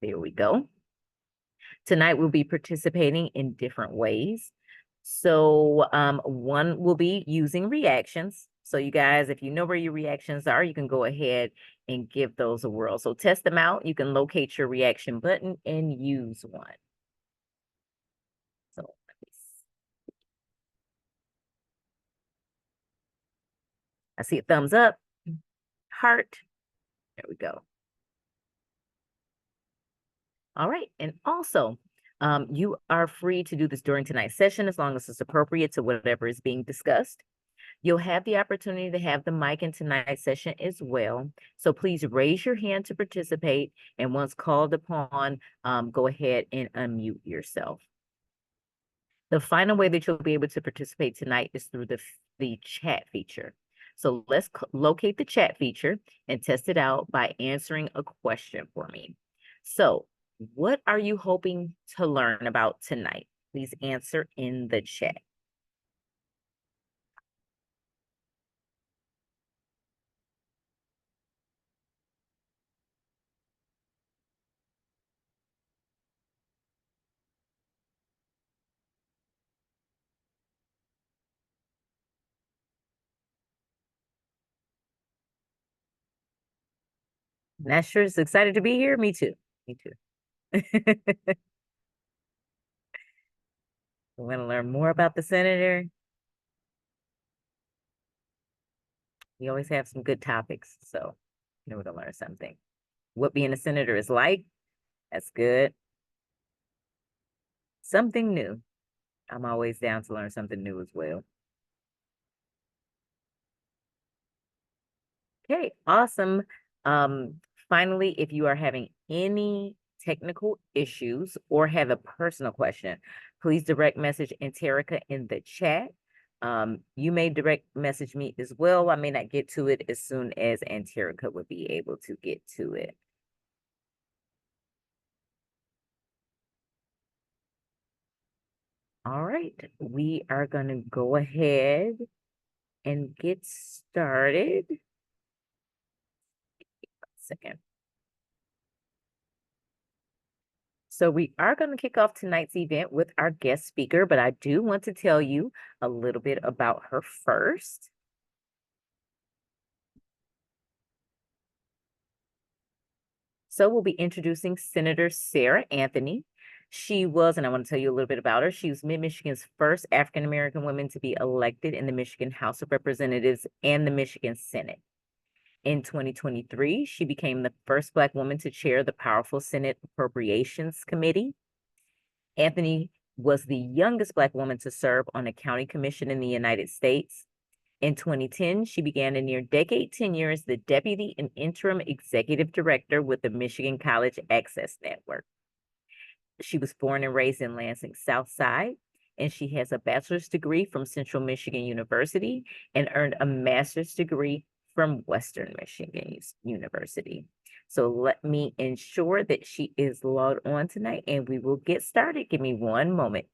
There we go. Tonight we'll be participating in different ways. So one will be using reactions. So you guys, if you know where your reactions are, you can go ahead and give those a whirl. So test them out. You can locate your reaction button and use one. So I see a thumbs up, heart. There we go. All right. And also, you are free to do this during tonight's session as long as it's appropriate to whatever is being discussed. You'll have the opportunity to have the mic in tonight's session as well. So please raise your hand to participate. And once called upon, go ahead and unmute yourself. The final way that you'll be able to participate tonight is through the chat feature. So let's locate the chat feature and test it out by answering a question for me. So what are you hoping to learn about tonight? Please answer in the chat. Nasher is excited to be here. Me too. Me too. We want to learn more about the senator. We always have some good topics, so you know we're gonna learn something. What being a senator is like. That's good. Something new. I'm always down to learn something new as well. Okay, awesome. Finally, if you are having any technical issues or have a personal question, please direct message Anterica in the chat. You may direct message me as well. I may not get to it as soon as Anterica would be able to get to it. All right, we are going to go ahead and get started. 1 second. So we are going to kick off tonight's event with our guest speaker, but I do want to tell you a little bit about her first. So we'll be introducing Senator Sarah Anthony. She was, and I want to tell you a little bit about her, she was Mid-Michigan's first African-American woman to be elected in the Michigan House of Representatives and the Michigan Senate. In 2023, she became the first Black woman to chair the powerful Senate Appropriations Committee. Anthony was the youngest Black woman to serve on a county commission in the United States. In 2010, she began a near-decade tenure as the Deputy and Interim Executive Director with the Michigan College Access Network. She was born and raised in Lansing South Side, and she has a bachelor's degree from Central Michigan University and earned a master's degree from Western Michigan University. So let me ensure that she is logged on tonight and we will get started. Give me one moment.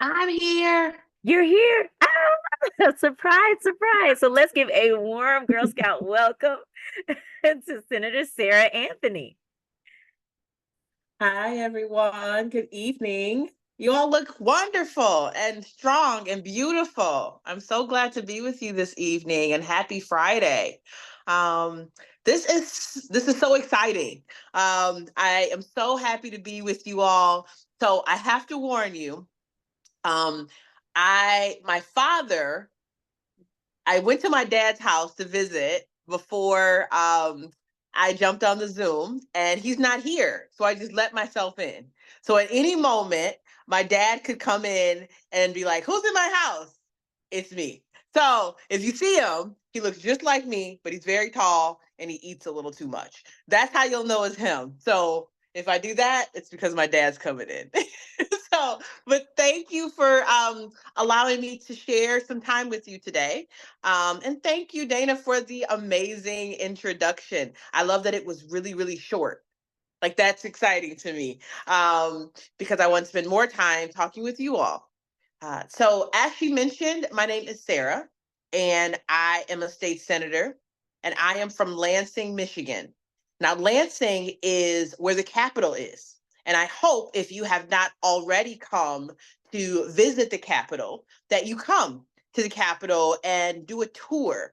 I'm here. You're here. Ah, surprise, surprise. So let's give a warm Girl Scout welcome to Senator Sarah Anthony. Hi, everyone. Good evening. You all look wonderful and strong and beautiful. I'm so glad to be with you this evening, and happy Friday. This is so exciting. I am so happy to be with you all. So I have to warn you. My father, I went to my dad's house to visit before I jumped on the Zoom, and he's not here. So I just let myself in. So at any moment, my dad could come in and be like, "Who's in my house?" It's me. So if you see him, he looks just like me, but he's very tall and he eats a little too much. That's how you'll know it's him. So if I do that, it's because my dad's coming in. But thank you for allowing me to share some time with you today. And thank you, Dana, for the amazing introduction. I love that it was really, really short. Like, that's exciting to me because I want to spend more time talking with you all. So as she mentioned, my name is Sarah, and I am a state senator, and I am from Lansing, Michigan. Now, Lansing is where the Capitol is. And I hope if you have not already come to visit the Capitol, that you come to the Capitol and do a tour,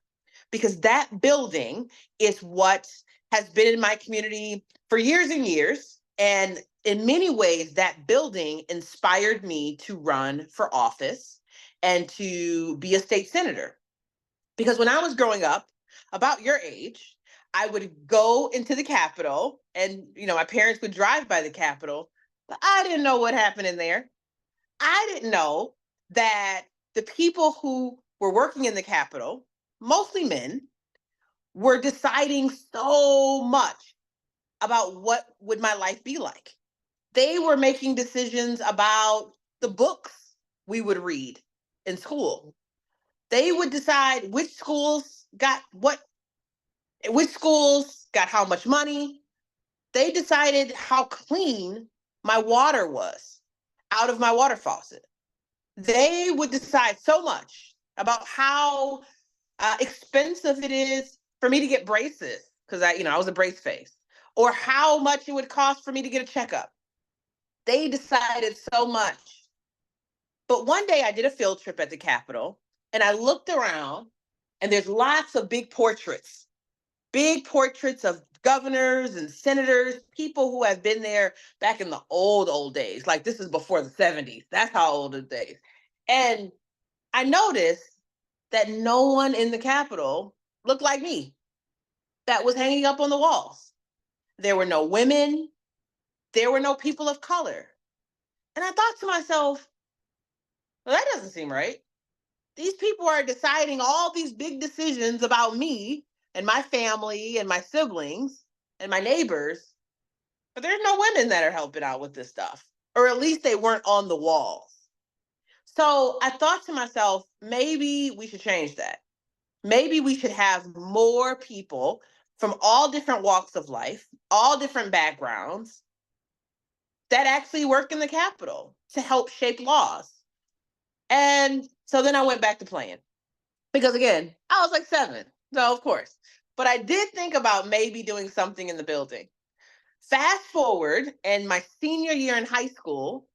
because that building is what has been in my community for years and years. And in many ways, that building inspired me to run for office and to be a state senator. Because when I was growing up, about your age, I would go into the Capitol and, my parents would drive by the Capitol, but I didn't know what happened in there. I didn't know that the people who were working in the Capitol, mostly men, were deciding so much about what would my life be like. They were making decisions about the books we would read in school. They would decide which schools got what, which schools got how much money. They decided how clean my water was out of my water faucet. They would decide so much about how expensive it is for me to get braces, because I was a brace face, or how much it would cost for me to get a checkup. They decided so much. But one day I did a field trip at the Capitol and I looked around, and there's lots of big portraits of governors and senators, people who have been there back in the old days. Like, this is before the 70s. That's how old the days. And I noticed that no one in the Capitol looked like me that was hanging up on the walls. There were no women. There were no people of color. And I thought to myself, well, that doesn't seem right. These people are deciding all these big decisions about me and my family and my siblings and my neighbors, but there's no women that are helping out with this stuff, or at least they weren't on the walls. So I thought to myself, maybe we should change that. Maybe we should have more people from all different walks of life, all different backgrounds, that actually work in the Capitol to help shape laws. And so then I went back to playing, because again, I was like 7. So of course, but I did think about maybe doing something in the building. Fast forward, in my senior year in high school,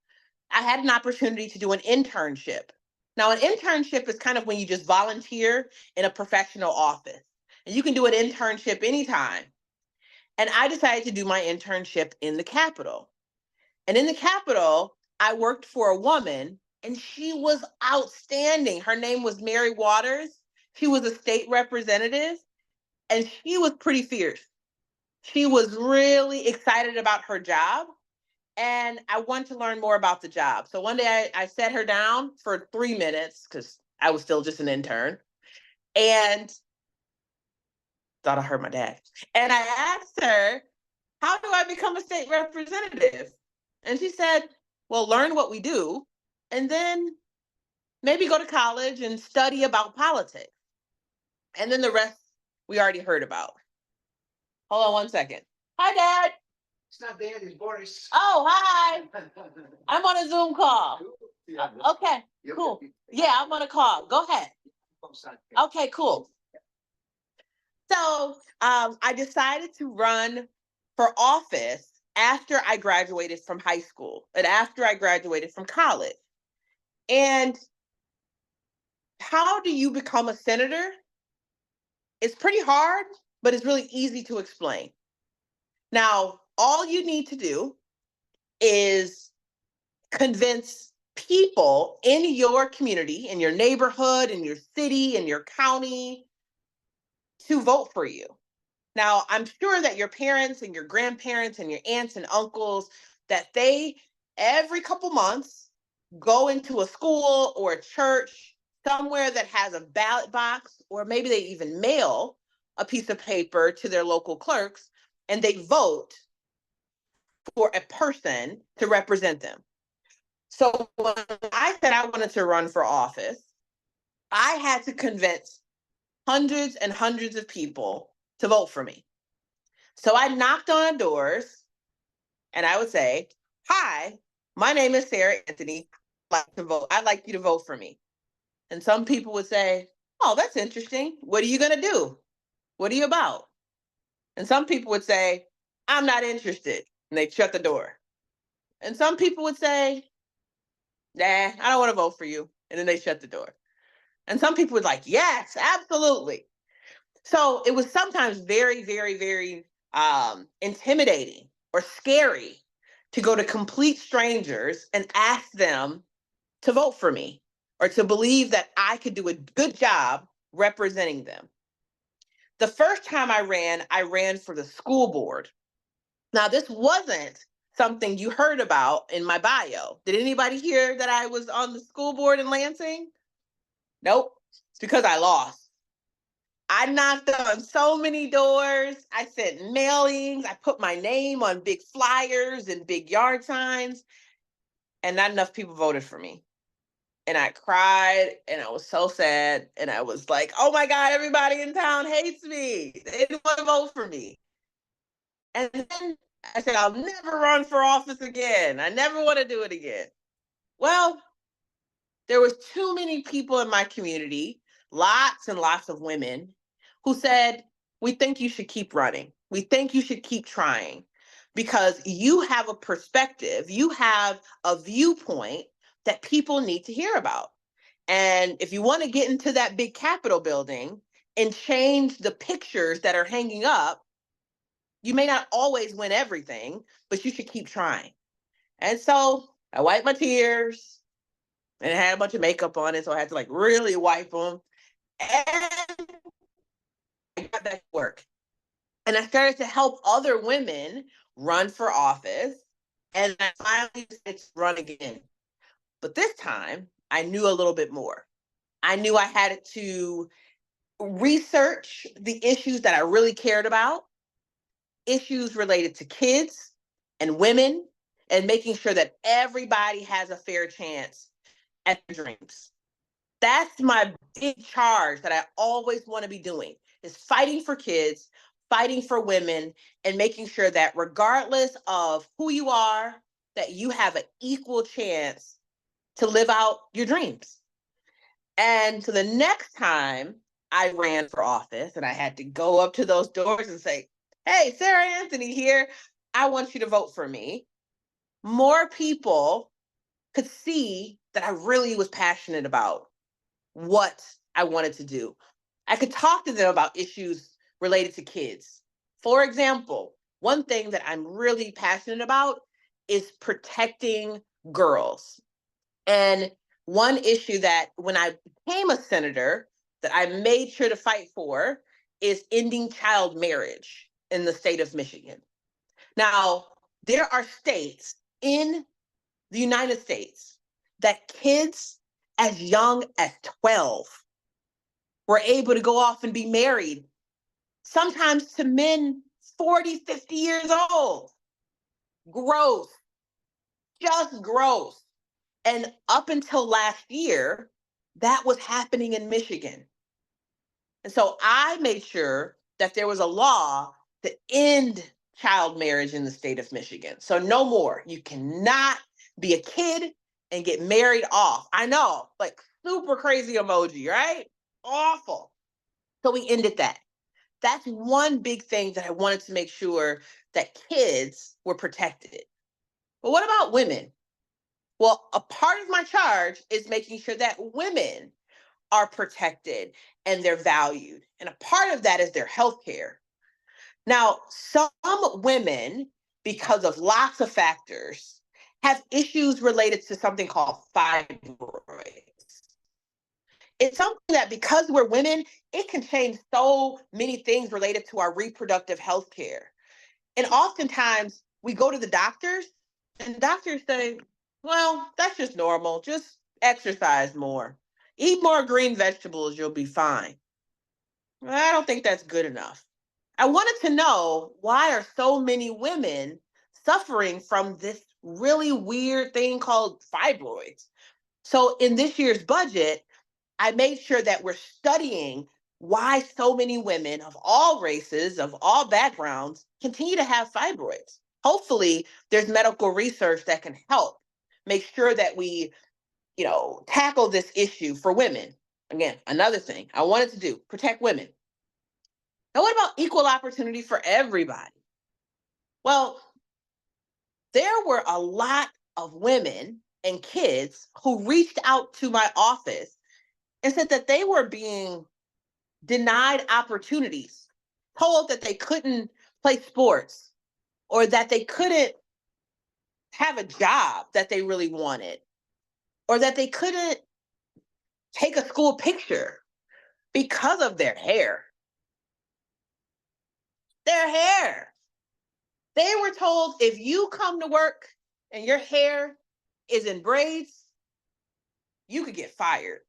I had an opportunity to do an internship. Now, an internship is kind of when you just volunteer in a professional office, and you can do an internship anytime. And I decided to do my internship in the Capitol. And in the Capitol, I worked for a woman, and she was outstanding. Her name was Mary Waters. She was a state representative, and she was pretty fierce. She was really excited about her job, and I wanted to learn more about the job. So one day I sat her down for 3 minutes, because I was still just an intern, and thought I heard my dad. And I asked her, how do I become a state representative? And she said, well, learn what we do, and then maybe go to college and study about politics. And then the rest we already heard about. Hold on one second. Hi, Dad. It's not Dad, it's Boris. Oh, hi. I'm on a Zoom call. Okay, cool. Yeah, I'm on a call. Go ahead. Okay, cool. So I decided to run for office after I graduated from high school and after I graduated from college. And how do you become a senator? It's pretty hard, but it's really easy to explain. Now, all you need to do is convince people in your community, in your neighborhood, in your city, in your county, to vote for you. Now, I'm sure that your parents and your grandparents and your aunts and uncles, that they, every couple months, go into a school or a church, somewhere that has a ballot box, or maybe they even mail a piece of paper to their local clerks, and they vote for a person to represent them. So when I said I wanted to run for office, I had to convince hundreds and hundreds of people to vote for me. So I knocked on doors, and I would say, hi, my name is Sarah Anthony. I'd like you to vote for me. And some people would say, oh, that's interesting. What are you going to do? What are you about? And some people would say, I'm not interested. And they'd shut the door. And some people would say, nah, I don't want to vote for you. And then they shut the door. And some people would like, yes, absolutely. So it was sometimes very, very, very intimidating or scary to go to complete strangers and ask them to vote for me or to believe that I could do a good job representing them. The first time I ran for the school board. Now, this wasn't something you heard about in my bio. Did anybody hear that I was on the school board in Lansing? Nope. It's because I lost. I knocked on so many doors. I sent mailings. I put my name on big flyers and big yard signs, and not enough people voted for me. And I cried and I was so sad. And I was like, oh my God, everybody in town hates me. They didn't want to vote for me. And then I said, I'll never run for office again. I never want to do it again. Well, there was too many people in my community, lots and lots of women, who said, we think you should keep running. We think you should keep trying because you have a perspective, you have a viewpoint that people need to hear about. And if you want to get into that big Capitol building and change the pictures that are hanging up, you may not always win everything, but you should keep trying. And so I wiped my tears and it had a bunch of makeup on it. So I had to like really wipe them. And I got back to work. And I started to help other women run for office. And I finally decided to run again. But this time I knew a little bit more. I knew I had to research the issues that I really cared about, issues related to kids and women, and making sure that everybody has a fair chance at their dreams. That's my big charge that I always want to be doing is fighting for kids, fighting for women, and making sure that regardless of who you are, that you have an equal chance to live out your dreams. And so the next time I ran for office and I had to go up to those doors and say, hey, Sarah Anthony here, I want you to vote for me. More people could see that I really was passionate about what I wanted to do. I could talk to them about issues related to kids. For example, one thing that I'm really passionate about is protecting girls. And one issue that when I became a senator that I made sure to fight for is ending child marriage in the state of Michigan. Now, there are states in the United States that kids as young as 12 were able to go off and be married, sometimes to men 40, 50 years old. Gross, just gross. And up until last year, that was happening in Michigan. And so I made sure that there was a law to end child marriage in the state of Michigan. So no more. You cannot be a kid and get married off. I know, like super crazy emoji, right? Awful. So we ended that. That's one big thing that I wanted to make sure that kids were protected. But what about women? Well, a part of my charge is making sure that women are protected and they're valued. And a part of that is their health care. Now, some women, because of lots of factors, have issues related to something called fibroids. It's something that because we're women, it can change so many things related to our reproductive health care. And oftentimes we go to the doctors and doctors say, well, that's just normal. Just exercise more. Eat more green vegetables, you'll be fine. I don't think that's good enough. I wanted to know why are so many women suffering from this really weird thing called fibroids. So in this year's budget, I made sure that we're studying why so many women of all races, of all backgrounds, continue to have fibroids. Hopefully, there's medical research that can help make sure that we, tackle this issue for women. Again, another thing I wanted to do, protect women. Now, what about equal opportunity for everybody? Well, there were a lot of women and kids who reached out to my office and said that they were being denied opportunities, told that they couldn't play sports or that they couldn't have a job that they really wanted or that they couldn't take a school picture because of their hair. Their hair. They were told if you come to work and your hair is in braids, you could get fired.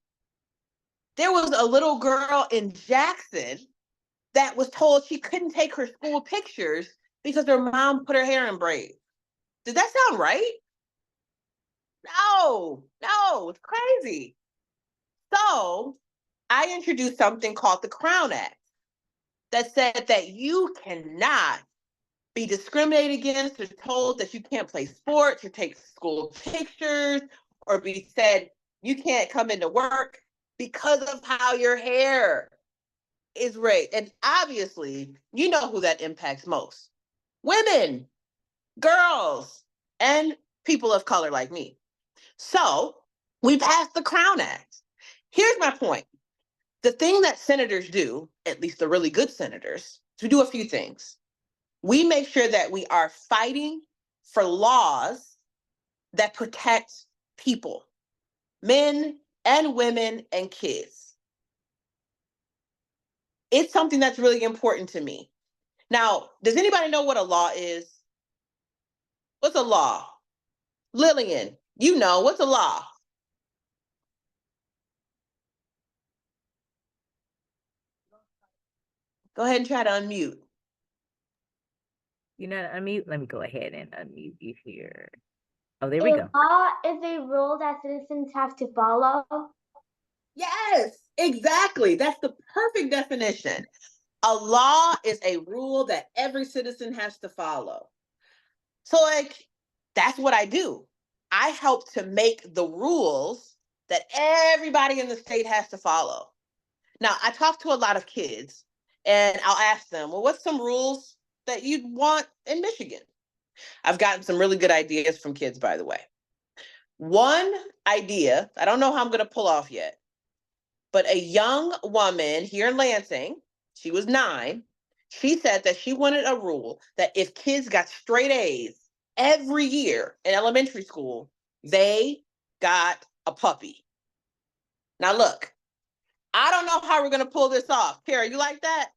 There was a little girl in Jackson that was told she couldn't take her school pictures because her mom put her hair in braids. Does that sound right? No, it's crazy. So I introduced something called the Crown Act that said that you cannot be discriminated against or told that you can't play sports or take school pictures or be said you can't come into work because of how your hair is raised. And obviously, you know who that impacts most: women, girls, and people of color like me. So we passed the Crown Act. Here's my point. The thing that senators do, at least the really good senators, is we do a few things. We make sure that we are fighting for laws that protect people, men and women and kids. It's something that's really important to me. Now, does anybody know what a law is? What's a law? Lillian, you know, what's a law? Go ahead and try to unmute. You know, unmute. Let me go ahead and unmute you here. Oh, there we go. A law is a rule that citizens have to follow. Yes, exactly. That's the perfect definition. A law is a rule that every citizen has to follow. So, like, that's what I do. I help to make the rules that everybody in the state has to follow. Now, I talk to a lot of kids and I'll ask them, well, what's some rules that you'd want in Michigan? I've gotten some really good ideas from kids, by the way. One idea, I don't know how I'm going to pull off yet, but a young woman here in Lansing, she was 9, she said that she wanted a rule that if kids got straight A's every year in elementary school, they got a puppy. Now, look, I don't know how we're going to pull this off. Kara, you like that?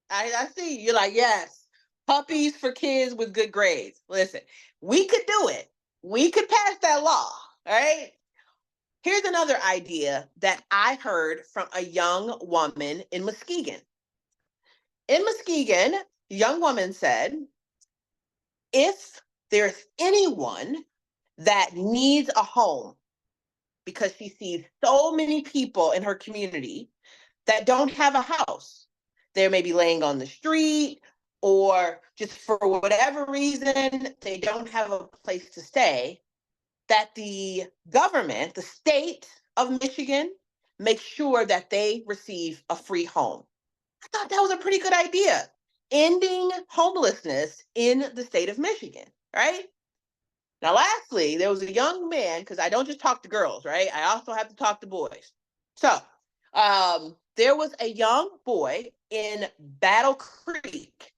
I see. You're like, yes, puppies for kids with good grades. Listen, we could do it. We could pass that law, all right? Here's another idea that I heard from a young woman in Muskegon. In Muskegon, the young woman said, if there's anyone that needs a home because she sees so many people in her community that don't have a house, they may be laying on the street or just for whatever reason, they don't have a place to stay, that the government, the state of Michigan, makes sure that they receive a free home. I thought that was a pretty good idea. Ending homelessness in the state of Michigan, right? Now, lastly, there was a young man, because I don't just talk to girls, right? I also have to talk to boys. So there was a young boy in Battle Creek,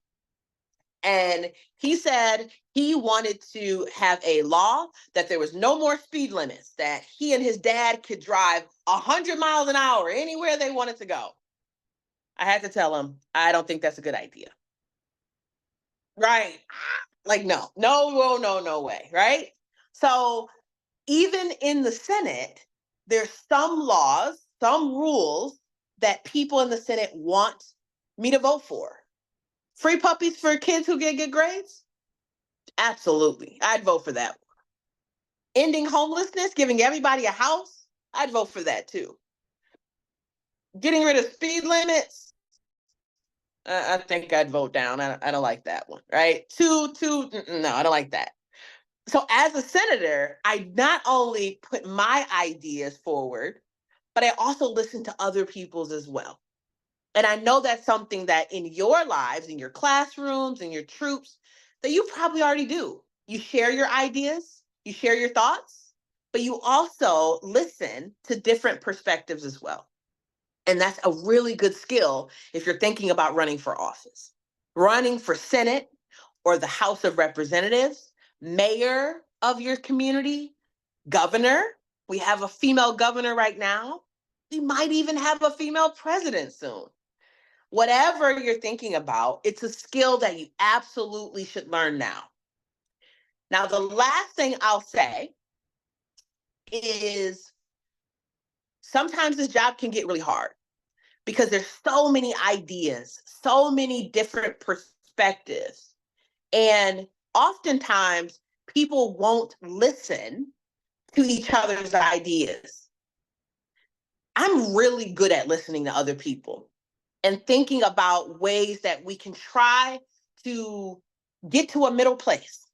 and he said he wanted to have a law that there was no more speed limits, that he and his dad could drive 100 miles an hour anywhere they wanted to go. I had to tell him, I don't think that's a good idea. Right. Like, no way. Right. So even in the Senate, there's some laws, some rules that people in the Senate want me to vote for. Free puppies for kids who get good grades? Absolutely. I'd vote for that. Ending homelessness, giving everybody a house? I'd vote for that too. Getting rid of speed limits? I think I'd vote down. I don't like that one, right? No, I don't like that. So as a senator, I not only put my ideas forward, but I also listen to other people's as well. And I know that's something that in your lives, in your classrooms, in your troops, that you probably already do. You share your ideas, you share your thoughts, but you also listen to different perspectives as well. And that's a really good skill if you're thinking about running for office. Running for Senate or the House of Representatives, mayor of your community, governor. We have a female governor right now. We might even have a female president soon. Whatever you're thinking about, it's a skill that you absolutely should learn now. Now, the last thing I'll say is sometimes this job can get really hard because there's so many ideas, so many different perspectives. And oftentimes people won't listen to each other's ideas. I'm really good at listening to other people and thinking about ways that we can try to get to a middle place.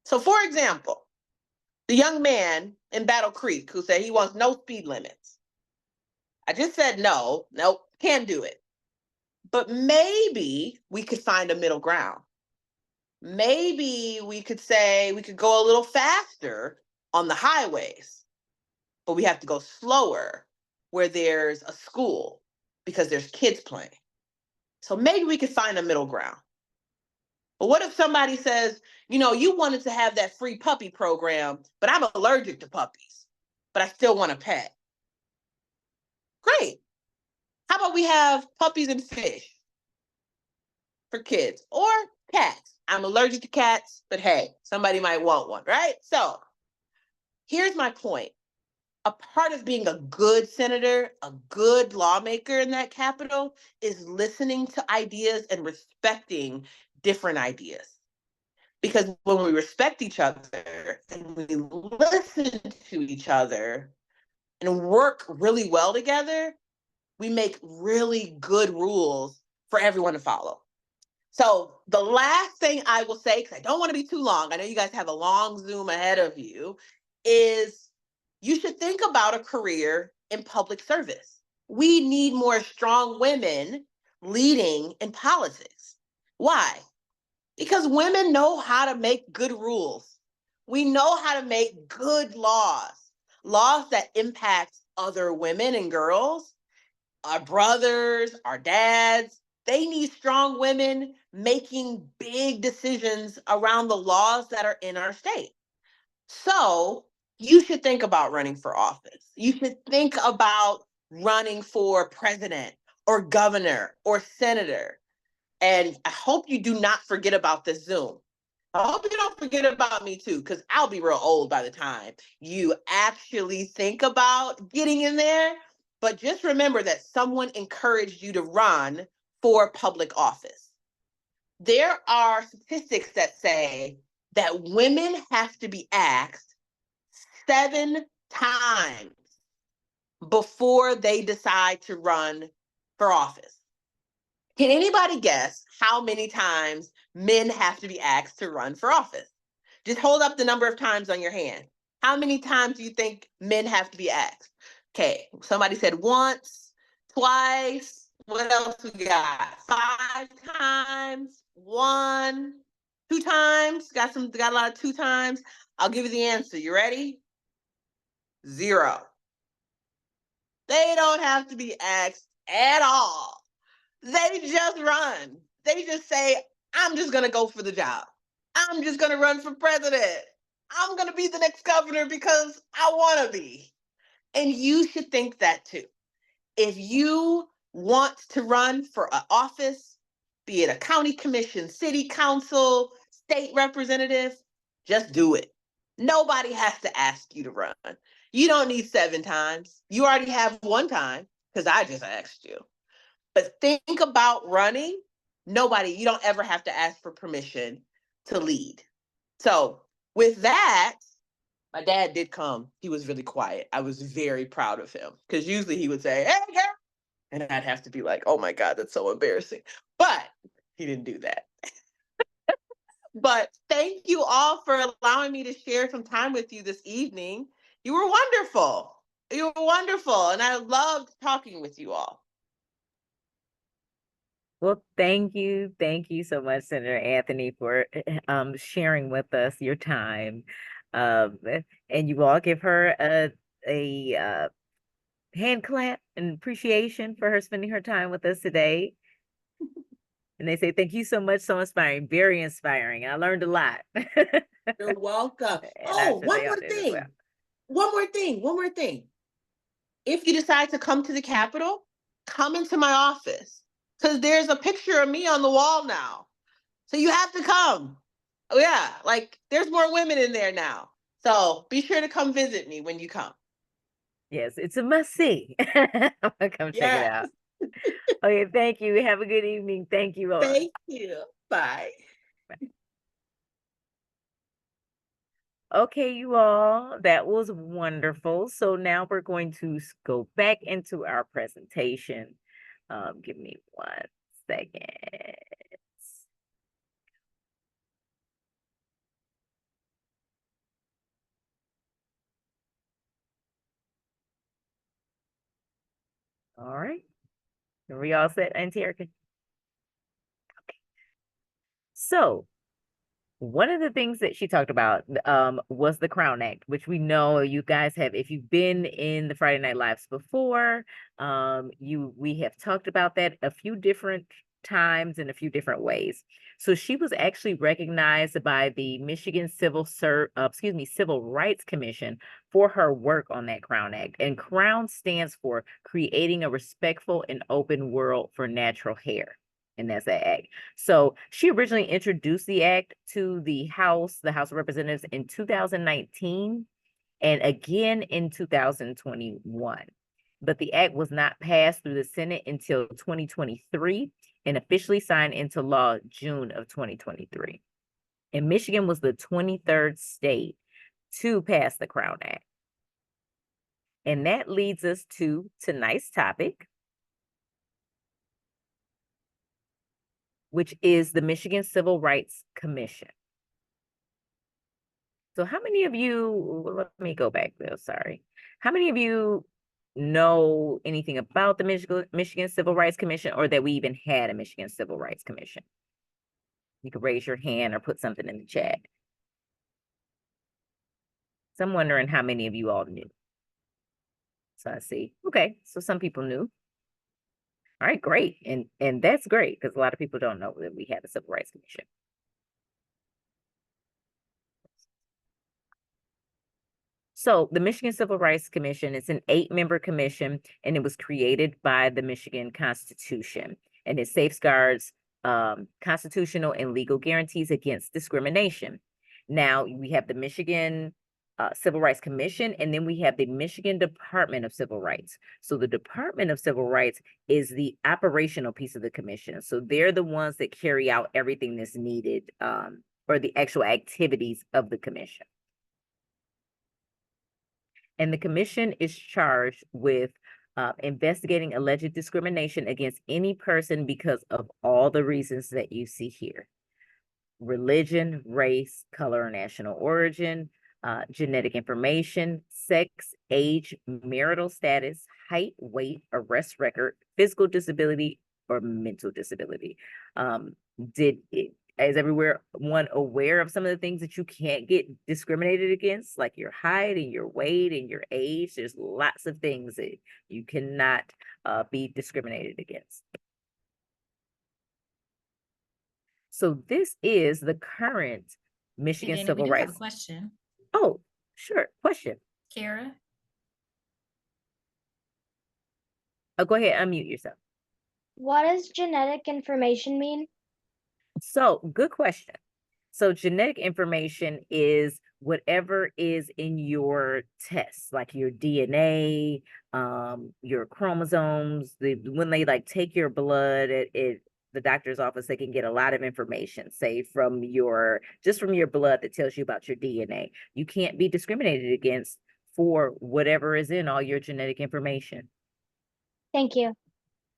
So, for example, the young man in Battle Creek who said he wants no speed limits. I just said no, nope, can't do it. But maybe we could find a middle ground. Maybe we could say we could go a little faster on the highways, but we have to go slower where there's a school because there's kids playing. So maybe we could find a middle ground. But what if somebody says, you wanted to have that free puppy program, but I'm allergic to puppies, but I still want a pet? Great. How about we have puppies and fish for kids or cats? I'm allergic to cats, but hey, somebody might want one, right? So here's my point. A part of being a good senator, a good lawmaker in that capital is listening to ideas and respecting different ideas. Because when we respect each other and we listen to each other and work really well together, we make really good rules for everyone to follow. So the last thing I will say, because I don't want to be too long, I know you guys have a long Zoom ahead of you, is you should think about a career in public service. We need more strong women leading in politics. Why? Because women know how to make good rules. We know how to make good laws that impact other women and girls, our brothers, our dads. They need strong women making big decisions around the laws that are in our state. So you should think about running for office. You should think about running for president or governor or senator. And I hope you do not forget about this Zoom. I hope you don't forget about me too, because I'll be real old by the time you actually think about getting in there. But just remember that someone encouraged you to run for public office. There are statistics that say that women have to be asked 7 times before they decide to run for office. Can anybody guess how many times men have to be asked to run for office? Just hold up the number of times on your hand. How many times do you think men have to be asked? Okay, somebody said once, twice. What else we got? 5 times, 1, 2 times. Got a lot of 2 times. I'll give you the answer. You ready? 0. They don't have to be asked at all. They just run. They just say, I'm just going to go for the job. I'm just going to run for president. I'm going to be the next governor because I want to be. And you should think that too. If you want to run for an office, be it a county commission, city council, state representative, just do it. Nobody has to ask you to run. You don't need 7 times. You already have 1 time because I just asked you. But think about running. You don't ever have to ask for permission to lead. So with that, my dad did come. He was really quiet. I was very proud of him because usually he would say, hey, girl. And I'd have to be like, oh my God, that's so embarrassing. But he didn't do that. But thank you all for allowing me to share some time with you this evening. You were wonderful. You were wonderful. And I loved talking with you all. Well, thank you so much, Senator Anthony, for sharing with us your time. Um, and you all give her a hand clap and appreciation for her spending her time with us today. And they say, thank you so much, so inspiring, very inspiring. I learned a lot. You're welcome. And I'm Oh, sure they all did as well. one more thing. If you decide to come to the Capitol, come into my office because there's a picture of me on the wall now. So you have to come. Oh yeah, like there's more women in there now. So be sure to come visit me when you come. Yes, it's a must see. I'm gonna come check it Yeah. out. Okay, thank you. Have a good evening. Thank you all. Thank you. Bye. Okay, you all, that was wonderful. So now we're going to go back into our presentation. Give me 1 second. All right. Are we all set, Auntie Erica? Okay. So one of the things that she talked about was the Crown Act, which we know you guys have, if you've been in the Friday Night Lives before, we have talked about that a few different times in a few different ways. So she was actually recognized by the Michigan Civil Rights Commission for her work on that Crown Act. And Crown stands for Creating a Respectful and Open World for Natural Hair. And that's that act. So she originally introduced the act to the House of Representatives in 2019 and again in 2021. But the act was not passed through the Senate until 2023 and officially signed into law June of 2023. And Michigan was the 23rd state to pass the Crown Act. And that leads us to tonight's topic, which is the Michigan Civil Rights Commission. So how many of you, let me go back there, sorry. How many of you know anything about the Michigan Civil Rights Commission, or that we even had a Michigan Civil Rights Commission? You could raise your hand or put something in the chat. So I'm wondering how many of you all knew. So I see, okay, so some people knew. All right, great, and that's great because a lot of people don't know that we have a Civil Rights Commission. So the Michigan Civil Rights Commission is an 8-member commission, and it was created by the Michigan Constitution, and it safeguards constitutional and legal guarantees against discrimination. Now we have the Michigan Civil Rights Commission, and then we have the Michigan Department of Civil Rights. So the Department of Civil Rights is the operational piece of the commission. So they're the ones that carry out everything that's needed or the actual activities of the commission. And the commission is charged with investigating alleged discrimination against any person because of all the reasons that you see here: religion, race, color, or national origin, genetic information, sex, age, marital status, height, weight, arrest record, physical disability, or mental disability. Is everyone aware of some of the things that you can't get discriminated against, like your height and your weight and your age? There's lots of things that you cannot be discriminated against. So this is the current Michigan Danny, Civil we do have Rights. a question. Oh, sure. Question. Kara? Oh, go ahead. Unmute yourself. What does genetic information mean? So good question. So genetic information is whatever is in your tests, like your DNA, your chromosomes. When they like take your blood at the doctor's office, they can get a lot of information, say from your blood, that tells you about your DNA. You can't be discriminated against for whatever is in all your genetic information. Thank you.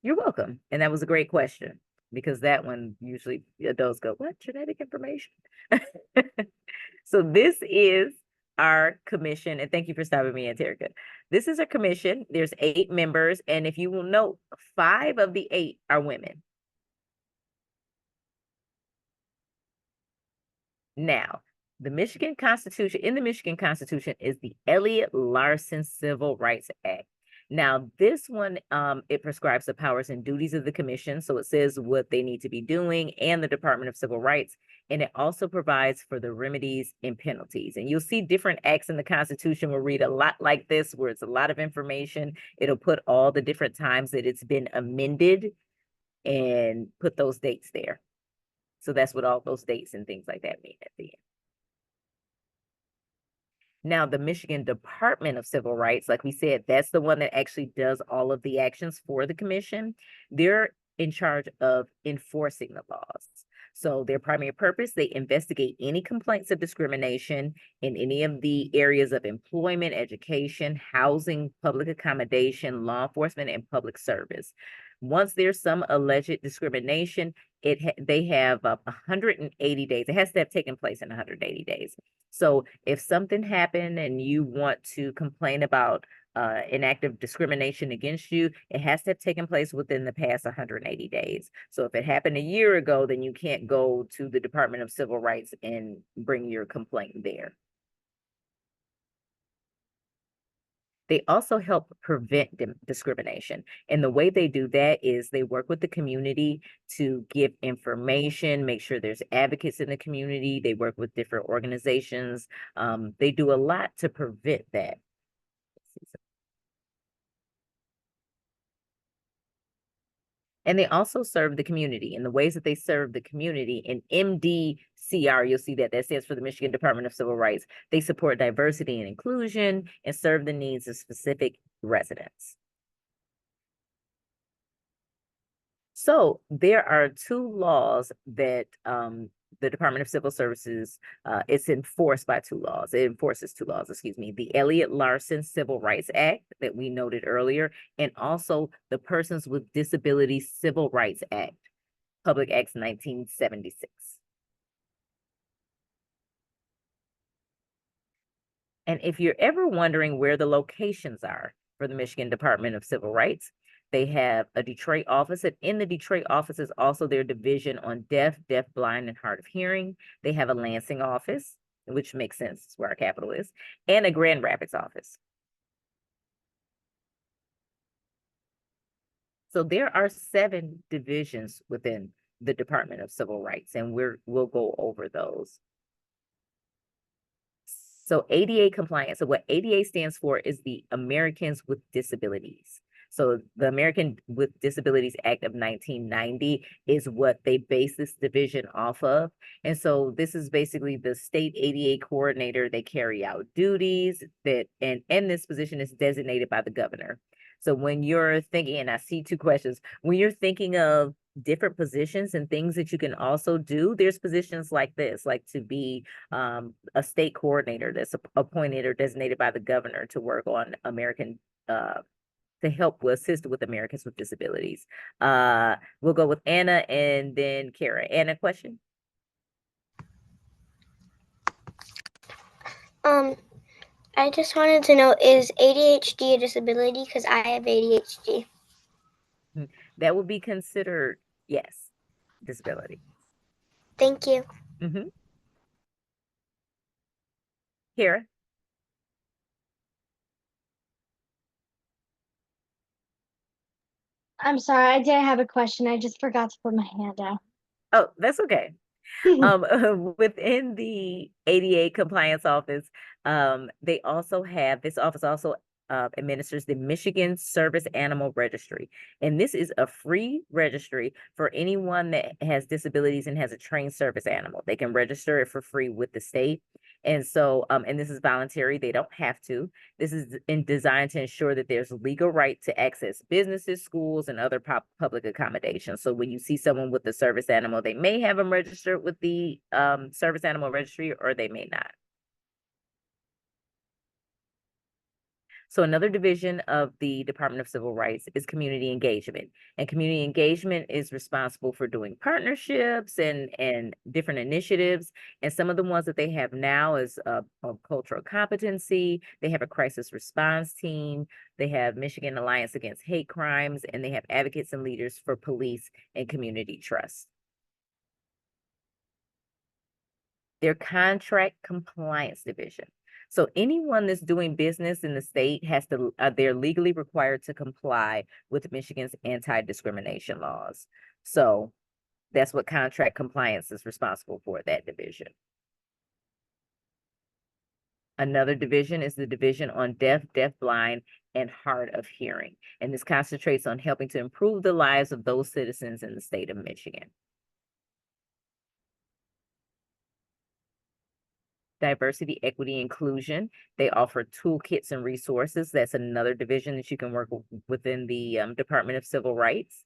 You're welcome. And that was a great question, because that one usually adults go, what, genetic information? So this is our commission, and thank you for stopping me, Anterica. This is a commission. There's 8 members, and if you will note, 5 of the 8 are women. Now, the Michigan Constitution, in the Michigan Constitution is the Elliott-Larsen Civil Rights Act. Now, this one, it prescribes the powers and duties of the commission. So it says what they need to be doing and the Department of Civil Rights. And it also provides for the remedies and penalties. And you'll see different acts in the Constitution will read a lot like this, where it's a lot of information. It'll put all the different times that it's been amended and put those dates there. So that's what all those dates and things like that mean at the end. Now, the Michigan Department of Civil Rights, like we said, that's the one that actually does all of the actions for the commission. They're in charge of enforcing the laws. So their primary purpose, they investigate any complaints of discrimination in any of the areas of employment, education, housing, public accommodation, law enforcement, and public service. Once there's some alleged discrimination, they have 180 days. It has to have taken place in 180 days. So if something happened and you want to complain about an act of discrimination against you, it has to have taken place within the past 180 days. So if it happened a year ago, then you can't go to the Department of Civil Rights and bring your complaint there. They also help prevent discrimination. And the way they do that is they work with the community to give information, make sure there's advocates in the community. They work with different organizations. They do a lot to prevent that. And they also serve the community. And the ways that they serve the community in MDCR, you'll see that stands for the Michigan Department of Civil Rights. They support diversity and inclusion and serve the needs of specific residents. So there are two laws that the Department of Civil Services, it's enforced by two laws. It enforces two laws, excuse me, the Elliott-Larsen Civil Rights Act that we noted earlier, and also the Persons with Disabilities Civil Rights Act, Public Acts 1976. And if you're ever wondering where the locations are for the Michigan Department of Civil Rights, they have a Detroit office, and in the Detroit office is also their division on deaf, blind, and hard of hearing. They have a Lansing office, which makes sense, it's where our capital is, and a Grand Rapids office. So there are 7 divisions within the Department of Civil Rights, and we'll go over those. So ADA compliance, so what ADA stands for is the Americans with Disabilities. So the American with Disabilities Act of 1990 is what they base this division off of. And so this is basically the state ADA coordinator. They carry out duties that, and this position is designated by the governor. So when you're thinking, and I see 2 questions, when you're thinking of different positions and things that you can also do, there's positions like this, like to be a state coordinator that's appointed or designated by the governor to work on to help assist with Americans with disabilities. We'll go with Anna and then Kara. Anna, question? I just wanted to know, is ADHD a disability? Because I have ADHD. That would be considered, yes, disability. Thank you. Kara? I'm sorry, I did have a question. I just forgot to put my hand out. Oh, that's okay. Within the ADA compliance office, they also have, this office also administers the Michigan Service Animal Registry. And this is a free registry for anyone that has disabilities and has a trained service animal. They can register it for free with the state. And so, and this is voluntary, they don't have to. This is designed to ensure that there's legal right to access businesses, schools, and other public accommodations. So when you see someone with a service animal, they may have them registered with the Service Animal Registry, or they may not. So another division of the Department of Civil Rights is community engagement. And community engagement is responsible for doing partnerships and different initiatives. And some of the ones that they have now is cultural competency. They have a crisis response team. They have Michigan Alliance Against Hate Crimes, and they have advocates and leaders for police and community trust. their contract compliance division. So anyone that's doing business in the state has to, they're legally required to comply with Michigan's anti-discrimination laws. So that's what contract compliance is responsible for, that division. Another division is the division on deaf, deafblind, and hard of hearing. And this concentrates on helping to improve the lives of those citizens in the state of Michigan. Diversity, equity, inclusion. They offer toolkits and resources. That's another division that you can work within the Department of Civil Rights.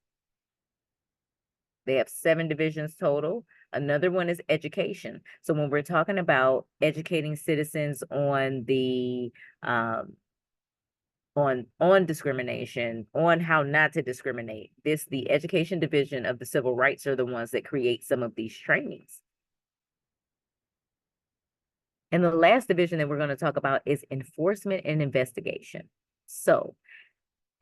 They have 7 divisions total. Another one is education. So when we're talking about educating citizens on the on discrimination, on how not to discriminate, the education division of the civil rights are the ones that create some of these trainings. And the last division that we're going to talk about is enforcement and investigation. So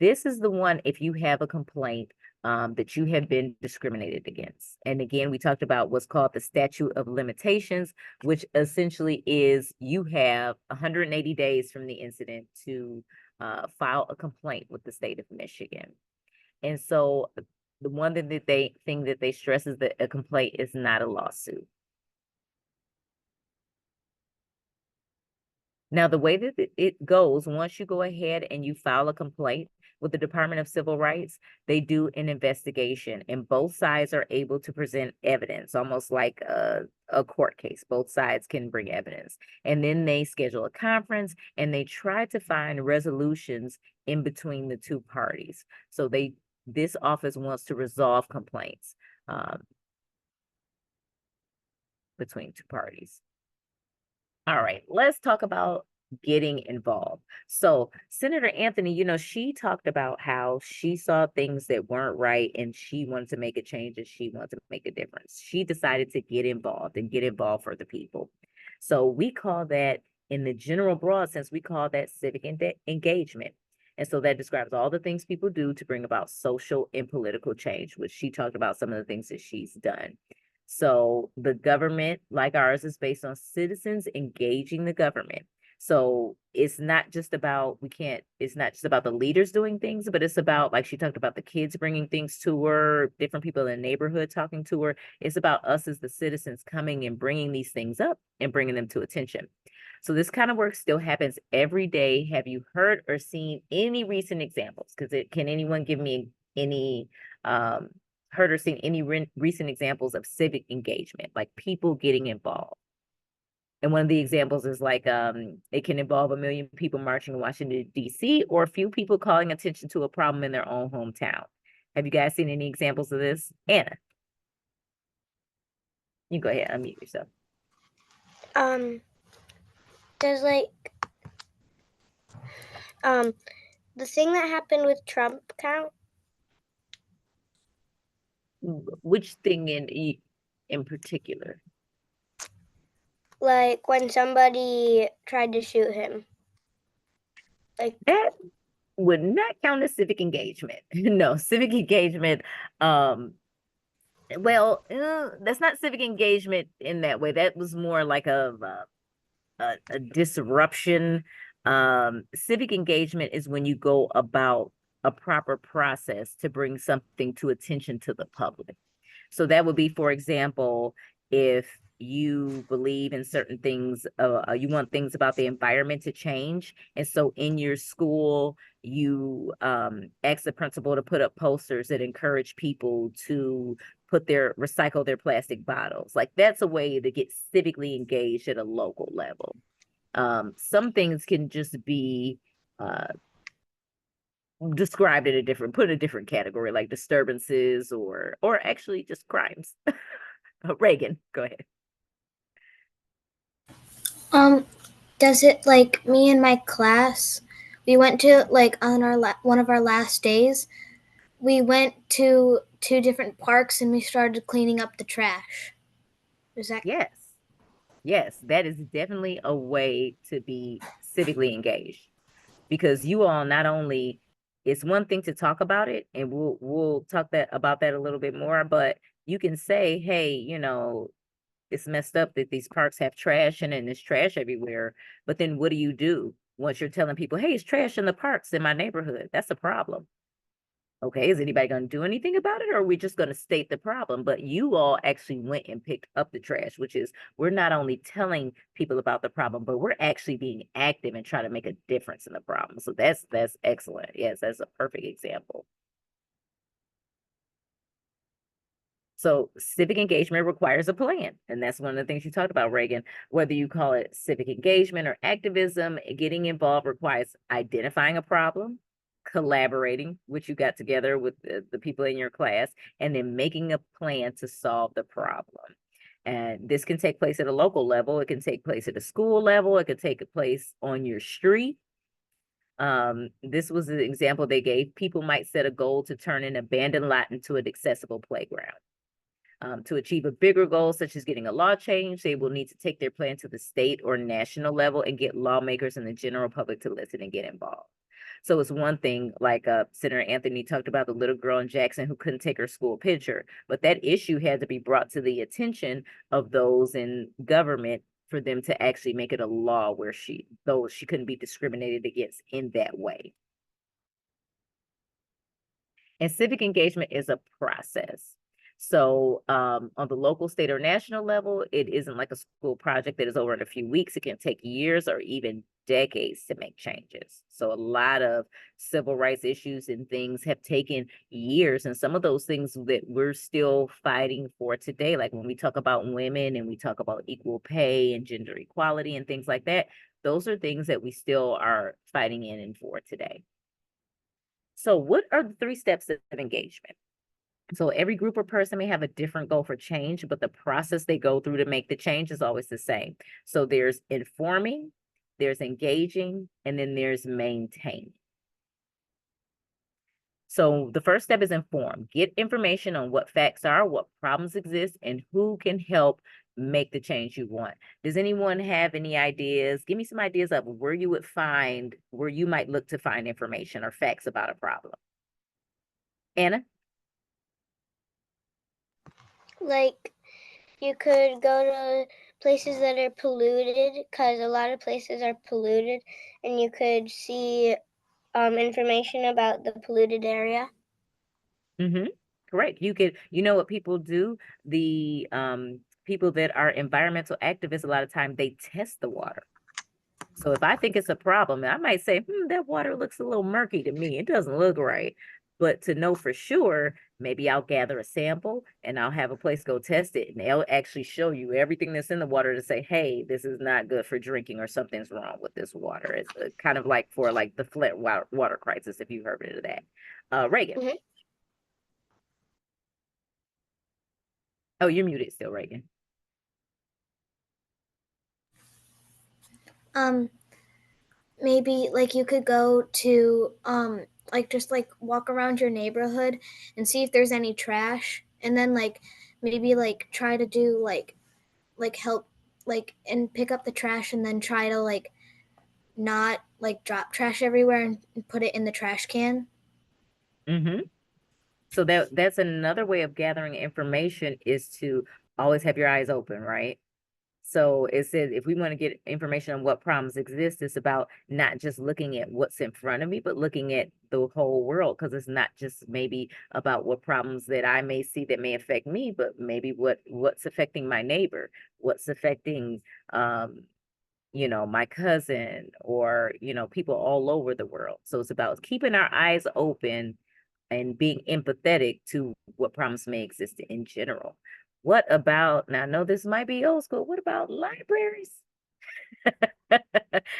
this is the one, if you have a complaint that you have been discriminated against. And again, we talked about what's called the statute of limitations, which essentially is you have 180 days from the incident to file a complaint with the state of Michigan. And so the one thing that they stress is that a complaint is not a lawsuit. Now, the way that it goes, once you go ahead and you file a complaint with the Department of Civil Rights, they do an investigation, and both sides are able to present evidence, almost like a court case. Both sides can bring evidence. And then they schedule a conference, and they try to find resolutions in between the two parties. So this office wants to resolve complaints between two parties. All right, let's talk about getting involved. So Senator Anthony, she talked about how she saw things that weren't right and she wanted to make a change and she wanted to make a difference. She decided to get involved and get involved for the people. So we call that, in the general broad sense, we call that civic engagement. And so that describes all the things people do to bring about social and political change, which she talked about some of the things that she's done. So the government, like ours, is based on citizens engaging the government. So it's not just about, it's not just about the leaders doing things, but it's about, like she talked about, the kids bringing things to her, different people in the neighborhood talking to her. It's about us as the citizens coming and bringing these things up and bringing them to attention. So this kind of work still happens every day. Have you heard or seen any recent examples? Can anyone give me any, heard or seen any recent examples of civic engagement, like people getting involved? And one of the examples is like, it can involve 1 million people marching in Washington, D.C., or a few people calling attention to a problem in their own hometown. Have you guys seen any examples of this? Anna, you go ahead, unmute yourself. Does the thing that happened with Trump count? Which thing in particular? Like when somebody tried to shoot him. Like that would not count as civic engagement. No, civic engagement, well, that's not civic engagement in that way. That was more like a disruption. Civic engagement is when you go about a proper process to bring something to attention to the public. So that would be, for example, if you believe in certain things, you want things about the environment to change. And so in your school, you ask the principal to put up posters that encourage people to recycle their plastic bottles. Like, that's a way to get civically engaged at a local level. Some things can just be described in put in a different category, like disturbances or actually just crimes. Reagan, go ahead. Does it, like, me and my class, we went to, like, on one of our last days, we went to 2 different parks and we started cleaning up the trash. Is that? Yes, that is definitely a way to be civically engaged, because you all not only, it's one thing to talk about it, and we'll talk about that a little bit more, but you can say, hey, it's messed up that these parks have trash in it and there's trash everywhere. But then what do you do once you're telling people, hey, it's trash in the parks in my neighborhood? That's a problem. Okay, is anybody going to do anything about it, or are we just going to state the problem? But you all actually went and picked up the trash, which is we're not only telling people about the problem, but we're actually being active and trying to make a difference in the problem. So that's excellent. Yes, that's a perfect example. So civic engagement requires a plan. And that's one of the things you talked about, Reagan. Whether you call it civic engagement or activism, getting involved requires identifying a problem, collaborating, which you got together with the people in your class, and then making a plan to solve the problem. And this can take place at a local level. It can take place at a school level. It can take place on your street. This was an example they gave. People might set a goal to turn an abandoned lot into an accessible playground. To achieve a bigger goal, such as getting a law change, they will need to take their plan to the state or national level and get lawmakers and the general public to listen and get involved. So it's one thing, like Senator Anthony talked about the little girl in Jackson who couldn't take her school picture, but that issue had to be brought to the attention of those in government for them to actually make it a law where she couldn't be discriminated against in that way. And civic engagement is a process. So on the local, state, or national level, it isn't like a school project that is over in a few weeks. It can take years or even decades to make changes. So a lot of civil rights issues and things have taken years. And some of those things that we're still fighting for today, like when we talk about women and we talk about equal pay and gender equality and things like that, those are things that we still are fighting in and for today. So what are the 3 steps of engagement? So every group or person may have a different goal for change, but the process they go through to make the change is always the same. So there's informing, there's engaging, and then there's maintaining. So the first step is inform. Get information on what facts are, what problems exist, and who can help make the change you want. Does anyone have any ideas? Give me some ideas of where you might look to find information or facts about a problem. Anna? Like, you could go to places that are polluted, because a lot of places are polluted, and you could see information about the polluted area. Correct. You know what people do? The people that are environmental activists, a lot of time they test the water. So if I think it's a problem, I might say, that water looks a little murky to me. It doesn't look right. But to know for sure, maybe I'll gather a sample and I'll have a place go test it. And they'll actually show you everything that's in the water to say, hey, this is not good for drinking or something's wrong with this water. It's kind of like for like the flood water crisis, if you've heard of that. Reagan. Mhm. Oh, you're muted still, Reagan. Maybe like you could go to like just like walk around your neighborhood and see if there's any trash, and then like maybe like try to do like help like and pick up the trash, and then try to like not like drop trash everywhere and put it in the trash can. So that's another way of gathering information, is to always have your eyes open, right? So it says if we want to get information on what problems exist, it's about not just looking at what's in front of me, but looking at the whole world, because it's not just maybe about what problems that I may see that may affect me, but maybe what's affecting my neighbor, what's affecting my cousin, or people all over the world. So it's about keeping our eyes open and being empathetic to what problems may exist in general. What about, now I know this might be old school, what about libraries?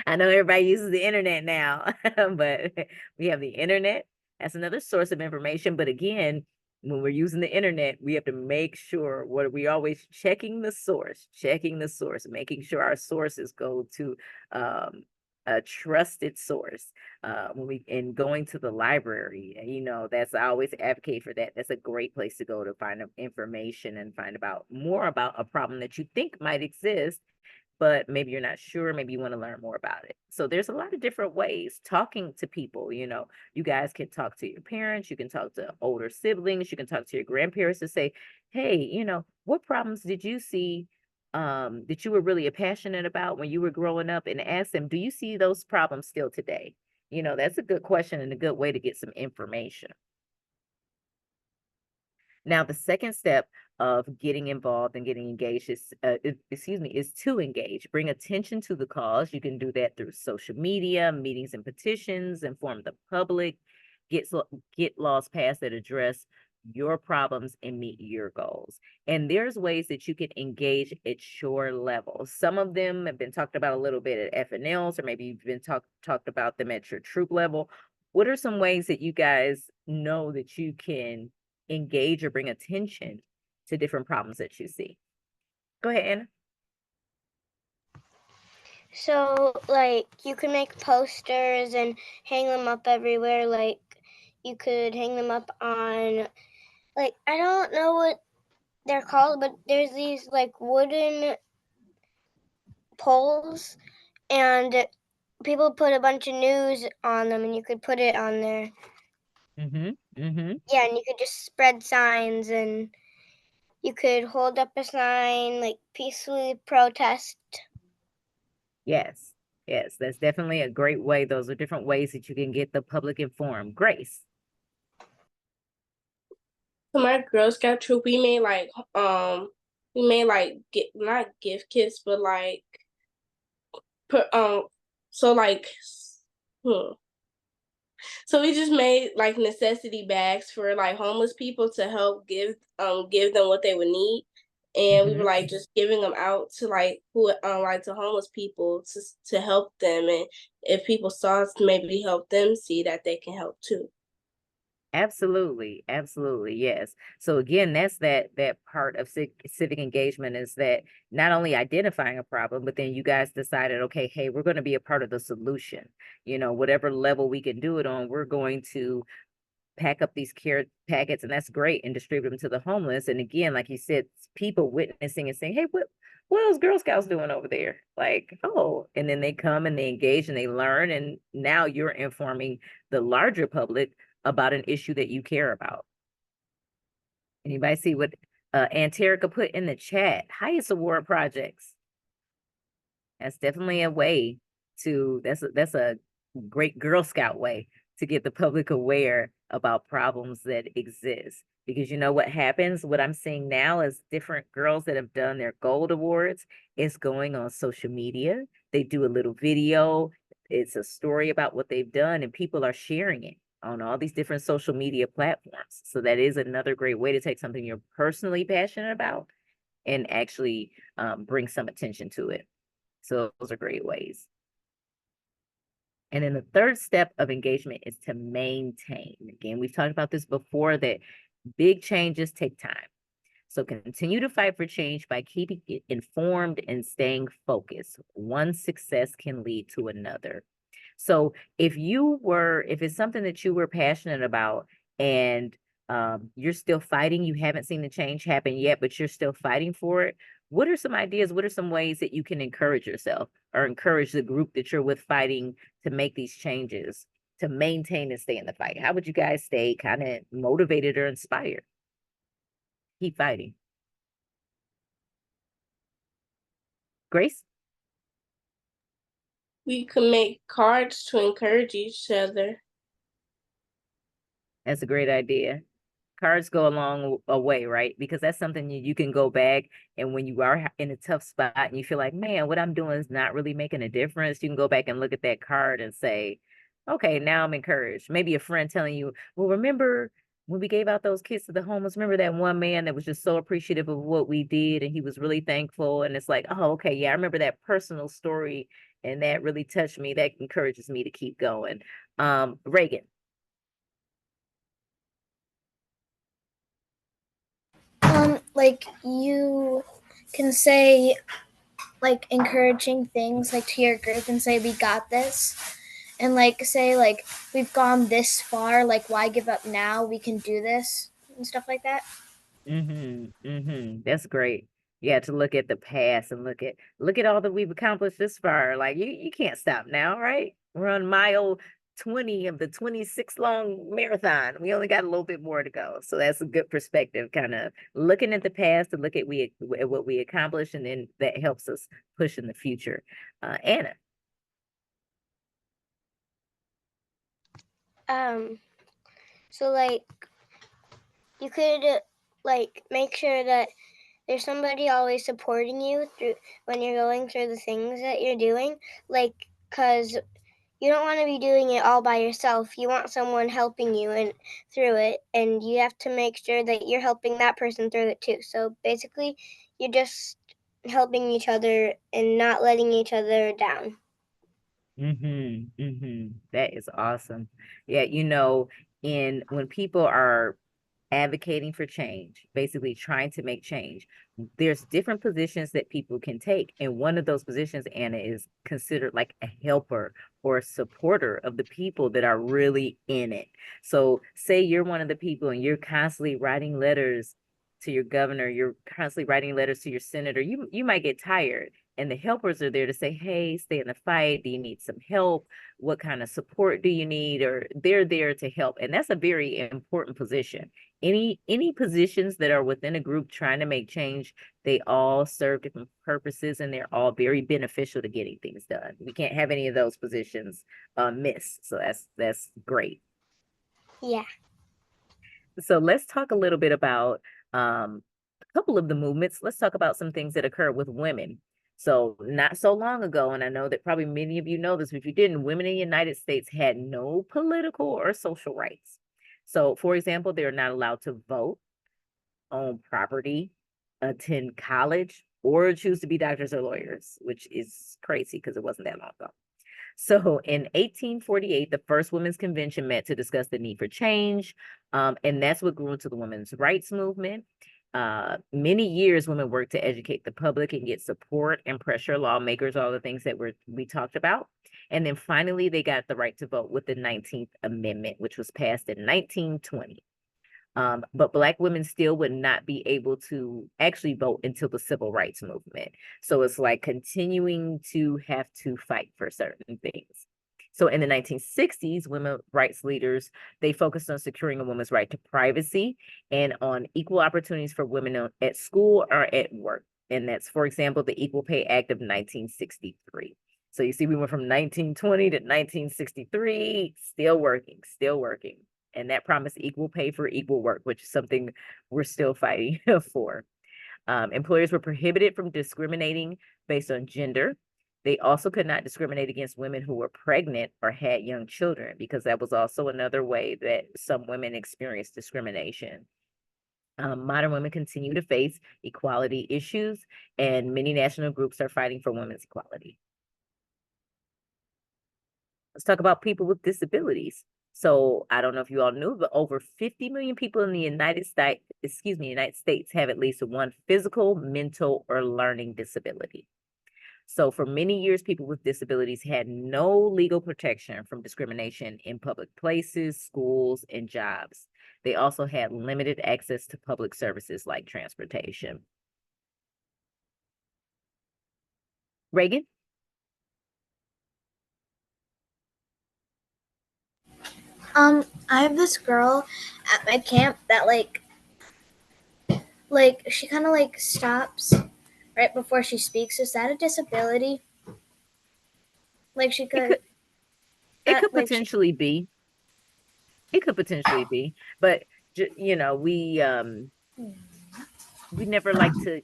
I know everybody uses the internet now, but we have the internet. That's another source of information. But again, when we're using the internet, we have to make sure we always checking the source, making sure our sources go to a trusted source. And going to the library, that's, I always advocate for that. That's a great place to go to find information and find about more about a problem that you think might exist, but maybe you're not sure, maybe you want to learn more about it. So there's a lot of different ways. Talking to people, you guys can talk to your parents, you can talk to older siblings, you can talk to your grandparents to say, hey, what problems did you see that you were really passionate about when you were growing up, and ask them, do you see those problems still today? You know, that's a good question and a good way to get some information. Now, the second step of getting involved and getting engaged is to engage. Bring attention to the cause. You can do that through social media, meetings and petitions, inform the public, get get laws passed that address your problems and meet your goals. And there's ways that you can engage at your level. Some of them have been talked about a little bit at FNLs, or maybe you've been talked about them at your troop level. What are some ways that you guys know that you can engage or bring attention to different problems that you see? Go ahead, Anna. So, like, you can make posters and hang them up everywhere. Like, you could hang them up on, like, I don't know what they're called, but there's these, like, wooden poles, and people put a bunch of news on them, and you could put it on there. Yeah, and you could just spread signs, and you could hold up a sign, like, peacefully protest. Yes, yes, that's definitely a great way. Those are different ways that you can get the public informed. Grace. For my Girl Scout troop, we made like not gift kits, but like put so like hmm. So we just made like necessity bags for like homeless people to help give them what they would need. And we were like just giving them out to like to homeless people to help them, and if people saw us, maybe help them see that they can help too. Absolutely, absolutely, yes. So again, that's that part of civic engagement, is that not only identifying a problem, but then you guys decided, okay, hey, we're going to be a part of the solution. You know, whatever level we can do it on, we're going to pack up these care packets, and that's great, and distribute them to the homeless. And again, like you said, people witnessing and saying, hey, what are those Girl Scouts doing over there? Like, oh, and then they come and they engage and they learn, and now you're informing the larger public about an issue that you care about. Anybody see what Anterica put in the chat? Highest award projects. That's definitely a way to, that's a great Girl Scout way to get the public aware about problems that exist. Because you know what happens, what I'm seeing now is different girls that have done their gold awards is going on social media. They do a little video. It's a story about what they've done, and people are sharing it on all these different social media platforms. So that is another great way to take something you're personally passionate about and actually bring some attention to it. So those are great ways. And then the third step of engagement is to maintain. Again, we've talked about this before, that big changes take time. So continue to fight for change by keeping it informed and staying focused. One success can lead to another. So if it's something that you were passionate about, and you're still fighting, you haven't seen the change happen yet, but you're still fighting for it, what are some ideas? What are some ways that you can encourage yourself or encourage the group that you're with fighting to make these changes, to maintain and stay in the fight? How would you guys stay kind of motivated or inspired? Keep fighting. Grace? We could make cards to encourage each other. That's a great idea. Cards go a long way, right? Because that's something you can go back, and when you are in a tough spot and you feel like, man, what I'm doing is not really making a difference, you can go back and look at that card and say, okay, now I'm encouraged. Maybe a friend telling you, well, remember when we gave out those kits to the homeless, remember that one man that was just so appreciative of what we did, and he was really thankful. And it's like, oh, okay, yeah, I remember that personal story, and that really touched me. That encourages me to keep going. Reagan. Like you can say like encouraging things like to your group and say we got this, and like say like we've gone this far, like why give up now, we can do this and stuff like that. That's great. Yeah, to look at the past and look at all that we've accomplished this far. Like you can't stop now, right? We're on mile 20 of the 26 long marathon. We only got a little bit more to go. So that's a good perspective, kind of looking at the past to look at what we accomplished, and then that helps us push in the future. Anna. So like you could like make sure that there's somebody always supporting you through when you're going through the things that you're doing, like because you don't want to be doing it all by yourself. You want someone helping you and through it, and you have to make sure that you're helping that person through it too. So basically, you're just helping each other and not letting each other down. That is awesome. Yeah, when people are advocating for change, basically trying to make change, there's different positions that people can take. And one of those positions, Anna, is considered like a helper or a supporter of the people that are really in it. So say you're one of the people and you're constantly writing letters to your governor, you're constantly writing letters to your senator, you might get tired. And the helpers are there to say, hey, stay in the fight. Do you need some help? What kind of support do you need? Or they're there to help. And that's a very important position. Any positions that are within a group trying to make change, they all serve different purposes, and they're all very beneficial to getting things done. We can't have any of those positions miss. So that's great. Yeah. So let's talk a little bit about a couple of the movements. Let's talk about some things that occur with women. So not so long ago, and I know that probably many of you know this, but if you didn't, women in the United States had no political or social rights. So, for example, they're not allowed to vote, own property, attend college, or choose to be doctors or lawyers, which is crazy because it wasn't that long ago. So in 1848, the first Women's Convention met to discuss the need for change, and that's what grew into the women's rights movement. Many years, women worked to educate the public and get support and pressure lawmakers, all the things that we talked about. And then finally, they got the right to vote with the 19th Amendment, which was passed in 1920. But Black women still would not be able to actually vote until the Civil Rights Movement. So it's like continuing to have to fight for certain things. So in the 1960s, women rights leaders, they focused on securing a woman's right to privacy and on equal opportunities for women at school or at work. And that's, for example, the Equal Pay Act of 1963. So you see, we went from 1920 to 1963, still working, still working. And that promised equal pay for equal work, which is something we're still fighting for. Employers were prohibited from discriminating based on gender. They also could not discriminate against women who were pregnant or had young children, because that was also another way that some women experienced discrimination. Modern women continue to face equality issues, and many national groups are fighting for women's equality. Let's talk about people with disabilities. So I don't know if you all knew, but over 50 million people in the United States have at least one physical, mental, or learning disability. So for many years, people with disabilities had no legal protection from discrimination in public places, schools, and jobs. They also had limited access to public services like transportation. Reagan? I have this girl at my camp that like she kind of like stops right before she speaks. Is that a disability? Like she could. It could potentially be. It could potentially be, but we never like to,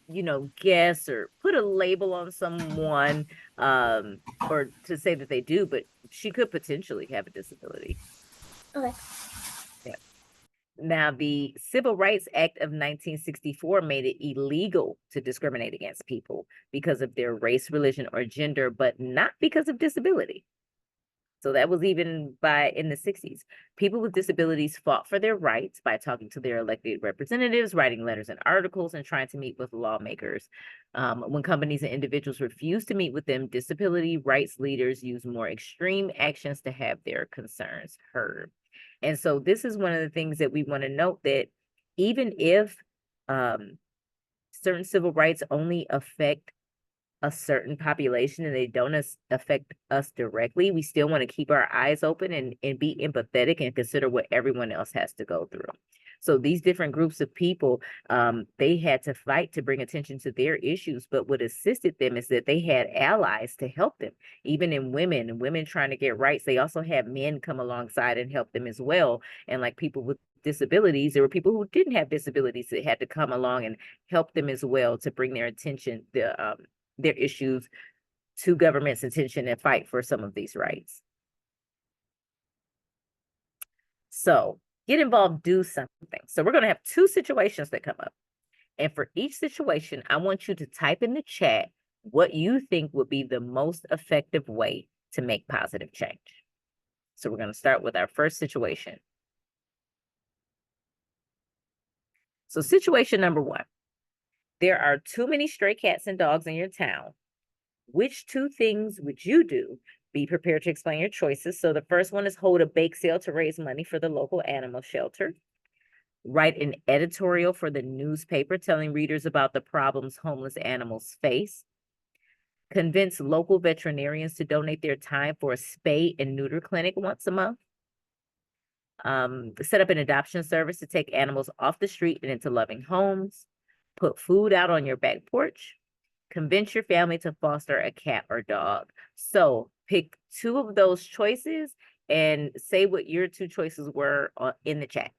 guess or put a label on someone, or to say that they do, but she could potentially have a disability. Okay. Yeah. Now, the Civil Rights Act of 1964 made it illegal to discriminate against people because of their race, religion, or gender, but not because of disability. So that was even in the 60s. People with disabilities fought for their rights by talking to their elected representatives, writing letters and articles, and trying to meet with lawmakers. When companies and individuals refused to meet with them, disability rights leaders used more extreme actions to have their concerns heard. And so this is one of the things that we want to note, that even if certain civil rights only affect a certain population and they don't affect us directly, we still want to keep our eyes open and be empathetic and consider what everyone else has to go through. So these different groups of people, they had to fight to bring attention to their issues, but what assisted them is that they had allies to help them. Even in women and women trying to get rights, they also had men come alongside and help them as well. And like people with disabilities, there were people who didn't have disabilities that had to come along and help them as well to bring their attention, their issues to government's attention and fight for some of these rights. So get involved, do something. So we're going to have 2 situations that come up. And for each situation, I want you to type in the chat what you think would be the most effective way to make positive change. So we're going to start with our first situation. So situation number 1, there are too many stray cats and dogs in your town. Which 2 things would you do? Be prepared to explain your choices. So the first one is hold a bake sale to raise money for the local animal shelter. Write an editorial for the newspaper telling readers about the problems homeless animals face. Convince local veterinarians to donate their time for a spay and neuter clinic once a month. Set up an adoption service to take animals off the street and into loving homes. Put food out on your back porch. Convince your family to foster a cat or dog. So pick 2 of those choices and say what your 2 choices were in the chat.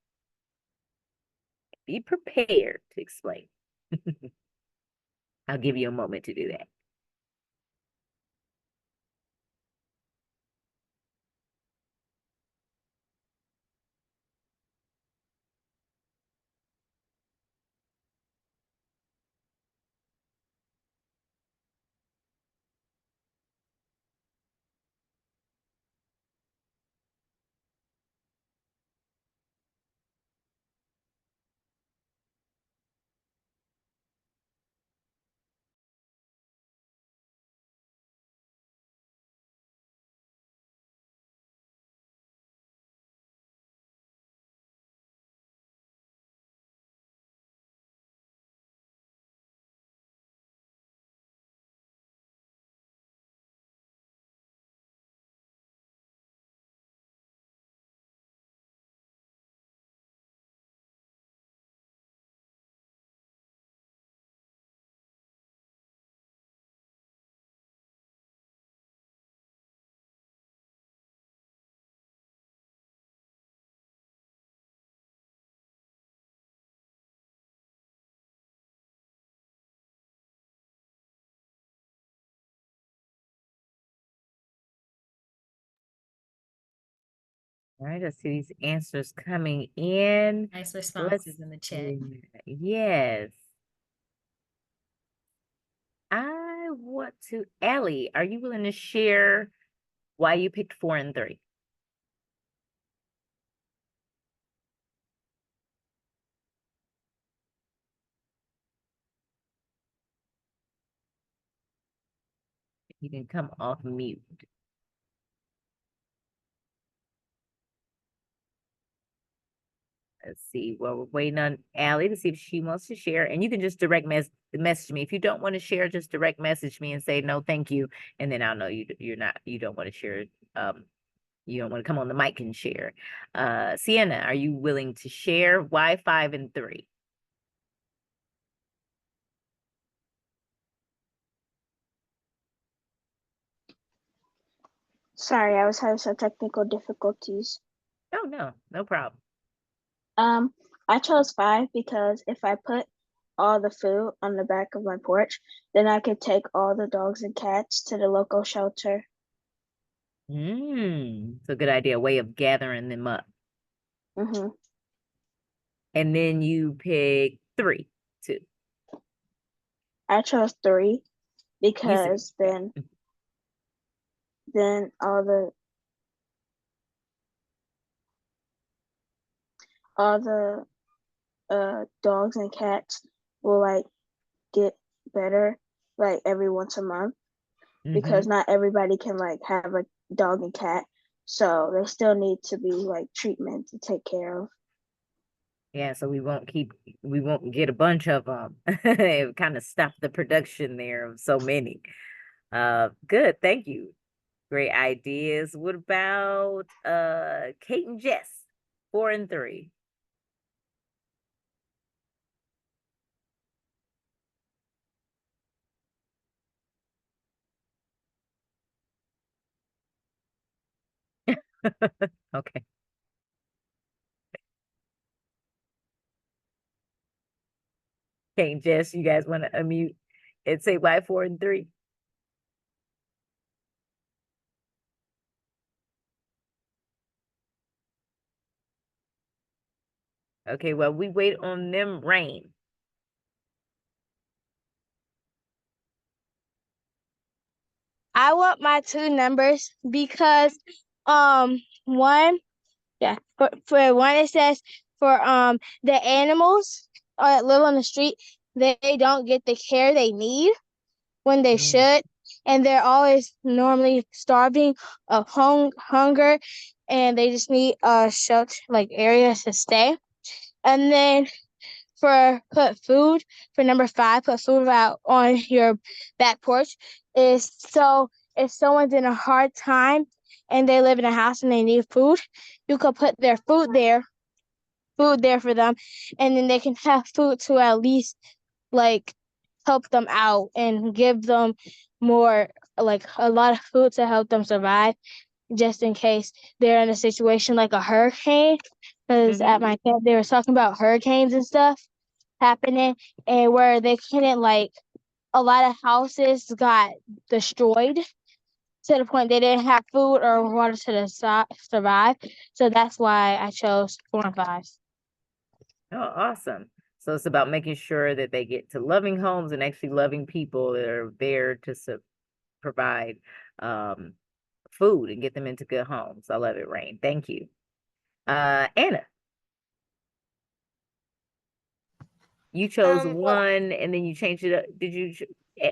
Be prepared to explain. I'll give you a moment to do that. All right, I see these answers coming in. Nice responses in the chat. Yes. I want to, Allie, are you willing to share why you picked 4 and 3? You can come off mute. Let's see. Well, we're waiting on Allie to see if she wants to share. And you can just direct message me. If you don't want to share, just direct message me and say no, thank you. And then I'll know you don't want to share. You don't want to come on the mic and share. Sienna, are you willing to share why 5 and 3? Sorry, I was having some technical difficulties. Oh, no problem. I chose 5 because if I put all the food on the back of my porch, then I could take all the dogs and cats to the local shelter. It's a good idea, way of gathering them up. Mm-hmm. And then you pick 3, too. I chose 3 because then all the dogs and cats will like get better like every once a month because not everybody can like have a dog and cat, so they still need to be like treatment to take care of. Yeah, so we won't get a bunch of them. It kind of stop the production there of so many. Good, thank you. Great ideas. What about Kate and Jess? 4 and 3. Okay. Kate and Jess, you guys want to unmute and say why 4 and 3? Okay, well, we wait on them rain. I want my two numbers because one, yeah, for one it says for the animals that live on the street, they don't get the care they need when they should, and they're always normally starving of hunger, and they just need a shelter like areas to stay. And then put food for number 5, put food out on your back porch is so if someone's in a hard time and they live in a house and they need food, you could put their food there for them, and then they can have food to at least like help them out and give them more, like a lot of food to help them survive just in case they're in a situation like a hurricane, because at my camp they were talking about hurricanes and stuff happening, and where they couldn't, like a lot of houses got destroyed to the point they didn't have food or water to survive. So that's why I chose 4 and 5. Oh, awesome. So it's about making sure that they get to loving homes and actually loving people that are there to provide food and get them into good homes. I love it, Rain. Thank you. Anna, you chose Well, 1 and then you changed it up. Did you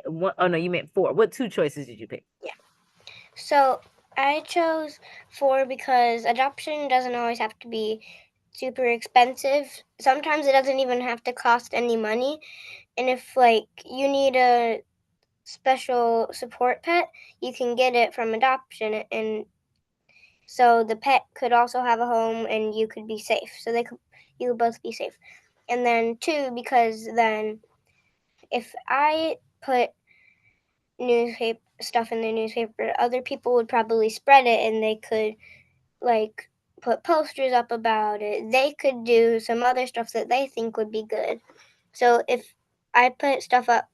one? Oh no, you meant 4. What 2 choices did you pick? yeah. So I chose 4 because adoption doesn't always have to be super expensive. Sometimes it doesn't even have to cost any money. And if like you need a special support pet, you can get it from adoption, and so the pet could also have a home and you could be safe. So you could both be safe. And then 2, because then if I put newspaper stuff in the newspaper, other people would probably spread it, and they could like put posters up about it. They could do some other stuff that they think would be good. So if I put stuff up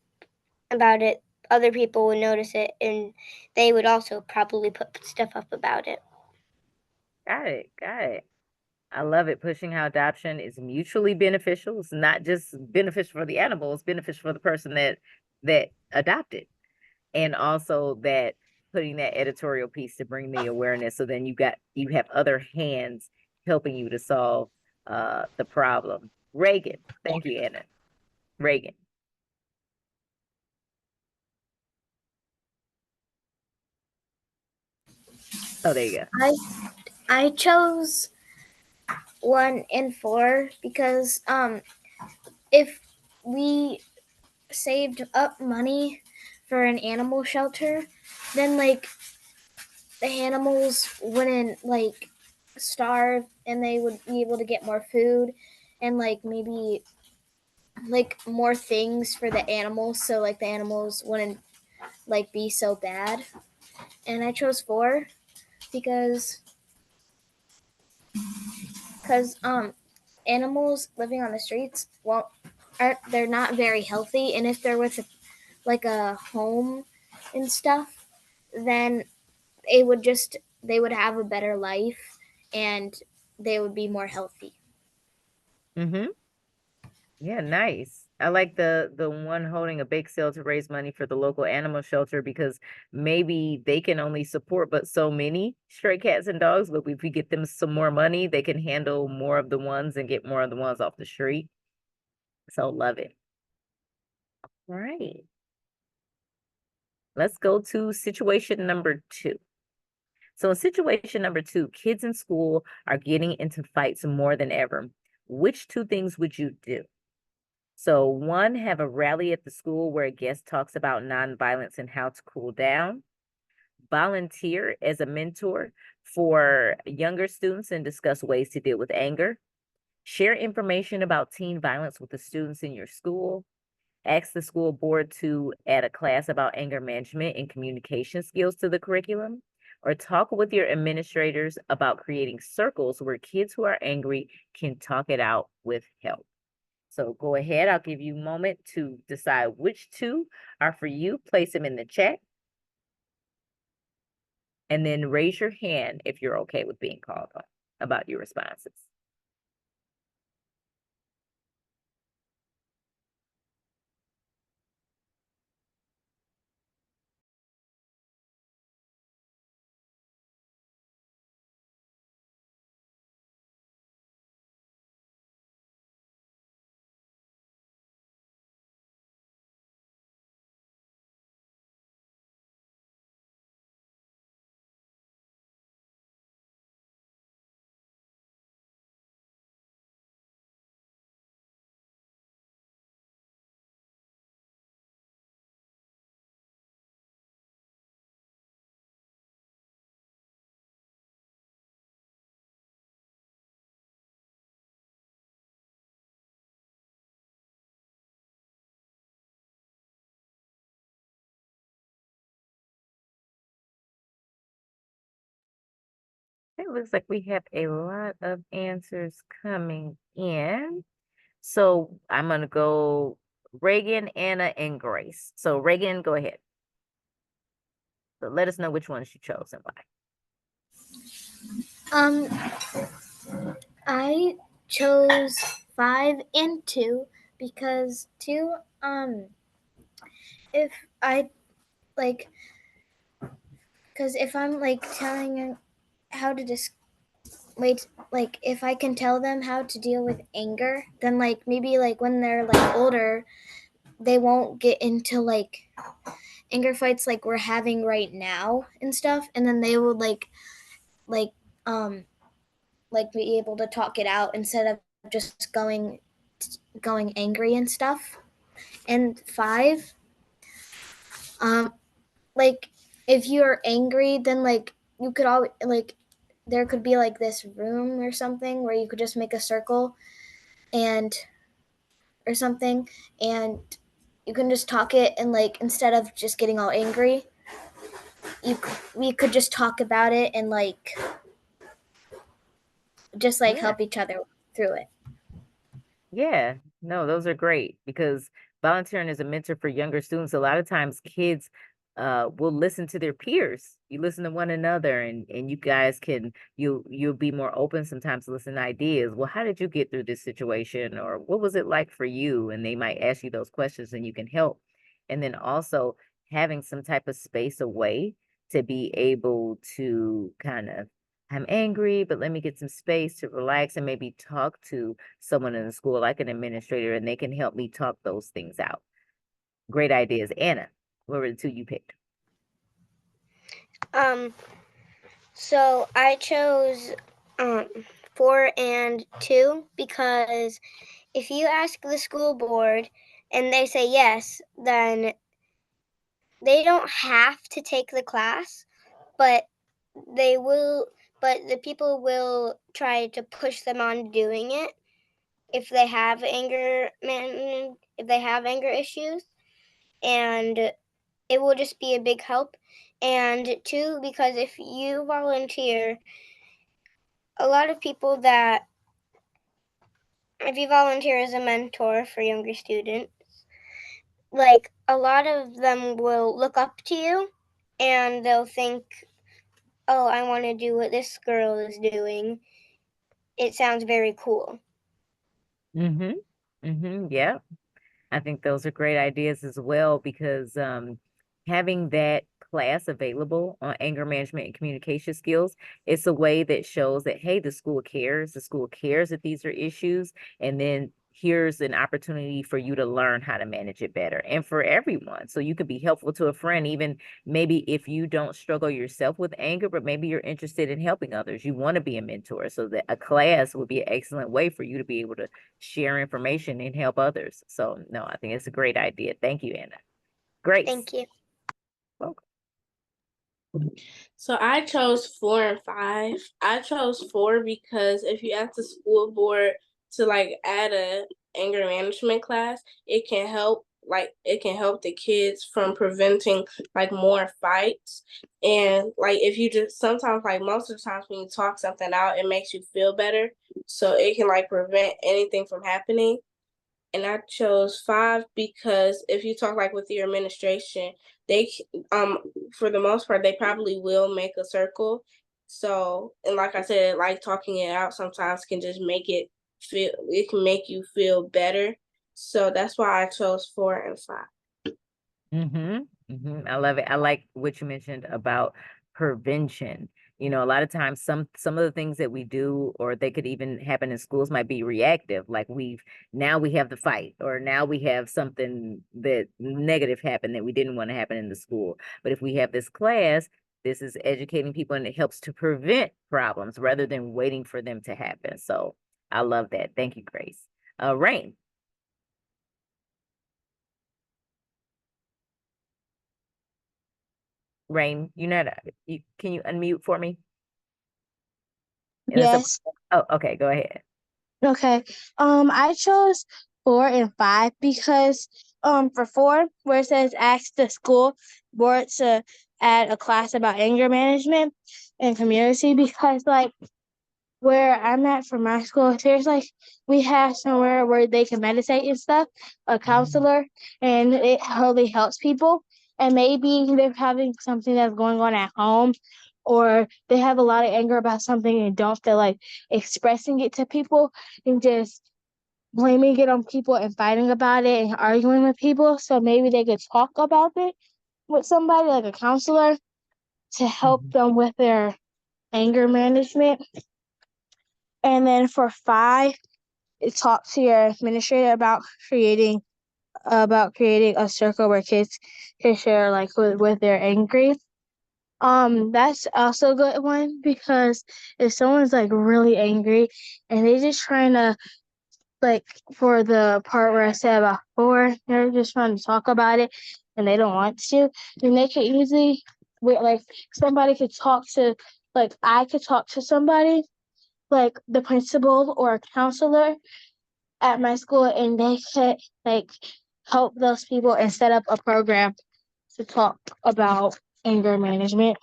about it, other people would notice it, and they would also probably put stuff up about it. Got it. Got it. I love it. Pushing how adoption is mutually beneficial. It's not just beneficial for the animal, it's beneficial for the person that adopted. And also that putting that editorial piece to bring the awareness. So then you have other hands helping you to solve the problem. Reagan. Thank you, Anna. Reagan. Oh, there you go. I chose 1 and 4 because if we saved up money for an animal shelter, then like the animals wouldn't like starve, and they would be able to get more food and like maybe like more things for the animals, so like the animals wouldn't like be so bad. And I chose 4 because animals living on the streets they're not very healthy, and if they're with like a home and stuff, then they would have a better life, and they would be more healthy. Mm-hmm. Yeah, nice. I like the one holding a bake sale to raise money for the local animal shelter because maybe they can only support but so many stray cats and dogs, but if we get them some more money, they can handle more of the ones and get more of the ones off the street. So love it. All right. Let's go to situation number 2. So in situation number 2, kids in school are getting into fights more than ever. which two things would you do? So one, have a rally at the school where a guest talks about nonviolence and how to cool down. Volunteer as a mentor for younger students and discuss ways to deal with anger. Share information about teen violence with the students in your school. Ask the school board to add a class about anger management and communication skills to the curriculum. Or talk with your administrators about creating circles where kids who are angry can talk it out with help. So go ahead, I'll give you a moment to decide which two are for you. Place them in the chat. And then raise your hand if you're okay with being called on about your responses. It looks like we have a lot of answers coming in. So I'm going to go Reagan, Anna, and Grace. So Reagan, go ahead. So let us know which ones you chose and why. I chose 5 and 2 because 2, if I like, because if I'm like telling how to wait, like if I can tell them how to deal with anger, then like maybe like when they're like older, they won't get into like anger fights like we're having right now and stuff, and then they will like um like be able to talk it out instead of just going angry and stuff. And 5, like if you're angry, then like you could always like there could be like this room or something where you could just make a circle and or something, and you can just talk it, and like instead of just getting all angry, we could just talk about it and like just like Yeah. help each other through it. Yeah, no, those are great because volunteering as a mentor for younger students, a lot of times kids will listen to their peers. You listen to one another and you guys can you'll be more open sometimes to listen to ideas. Well, how did you get through this situation? Or what was it like for you? And they might ask you those questions and you can help. And then also having some type of space away to be able to kind of I'm angry, but let me get some space to relax and maybe talk to someone in the school, like an administrator, and they can help me talk those things out. Great ideas. Anna, what were the two you picked? So I chose 4 and 2 because if you ask the school board and they say yes, then they don't have to take the class, but they will but the people will try to push them on doing it if they have anger issues, and it will just be a big help. And 2, because if you volunteer, a lot of people that if you volunteer as a mentor for younger students, like a lot of them will look up to you and they'll think, oh, I want to do what this girl is doing. It sounds very cool. Mm-hmm. Mm-hmm. Yeah. I think those are great ideas as well because having that class available on anger management and communication skills, it's a way that shows that, hey, the school cares that these are issues. And then here's an opportunity for you to learn how to manage it better and for everyone. So you could be helpful to a friend, even maybe if you don't struggle yourself with anger, but maybe you're interested in helping others. You want to be a mentor. So that a class would be an excellent way for you to be able to share information and help others. So no, I think it's a great idea. Thank you, Anna. Grace. Thank you. Welcome. So I chose 4 and 5. I chose 4 because if you ask the school board to like add a anger management class, it can help the kids from preventing like more fights. And like if you just sometimes like most of the times when you talk something out, it makes you feel better. So it can like prevent anything from happening. And I chose 5 because if you talk like with your administration, they for the most part they probably will make a circle. So, and like I said, like talking it out sometimes can just it can make you feel better. So that's why I chose 4 and 5. I love it. I like what you mentioned about prevention. You know, a lot of times some of the things that we do or they could even happen in schools might be reactive. Like now we have the fight or now we have something that negative happened that we didn't want to happen in the school. But if we have this class, this is educating people and it helps to prevent problems rather than waiting for them to happen. So I love that. Thank you, Grace. Rain. Rain, can you unmute for me? Yes. Oh, okay, go ahead. Okay. I chose 4 and 5 because for 4, where it says ask the school board to add a class about anger management and community, because like where I'm at for my school, there's like we have somewhere where they can meditate and stuff, a counselor, and it really helps people. And maybe they're having something that's going on at home, or they have a lot of anger about something and don't feel like expressing it to people and just blaming it on people and fighting about it and arguing with people. So maybe they could talk about it with somebody like a counselor to help them with their anger management. And then for 5, talk to your administrator about creating a circle where kids can share like with their angry. That's also a good one because if someone's like really angry and they just trying to like for the part where I said about 4, they're just trying to talk about it and they don't want to, then they could easily like somebody could talk to like I could talk to somebody like the principal or a counselor at my school and they could like help those people and set up a program to talk about anger management.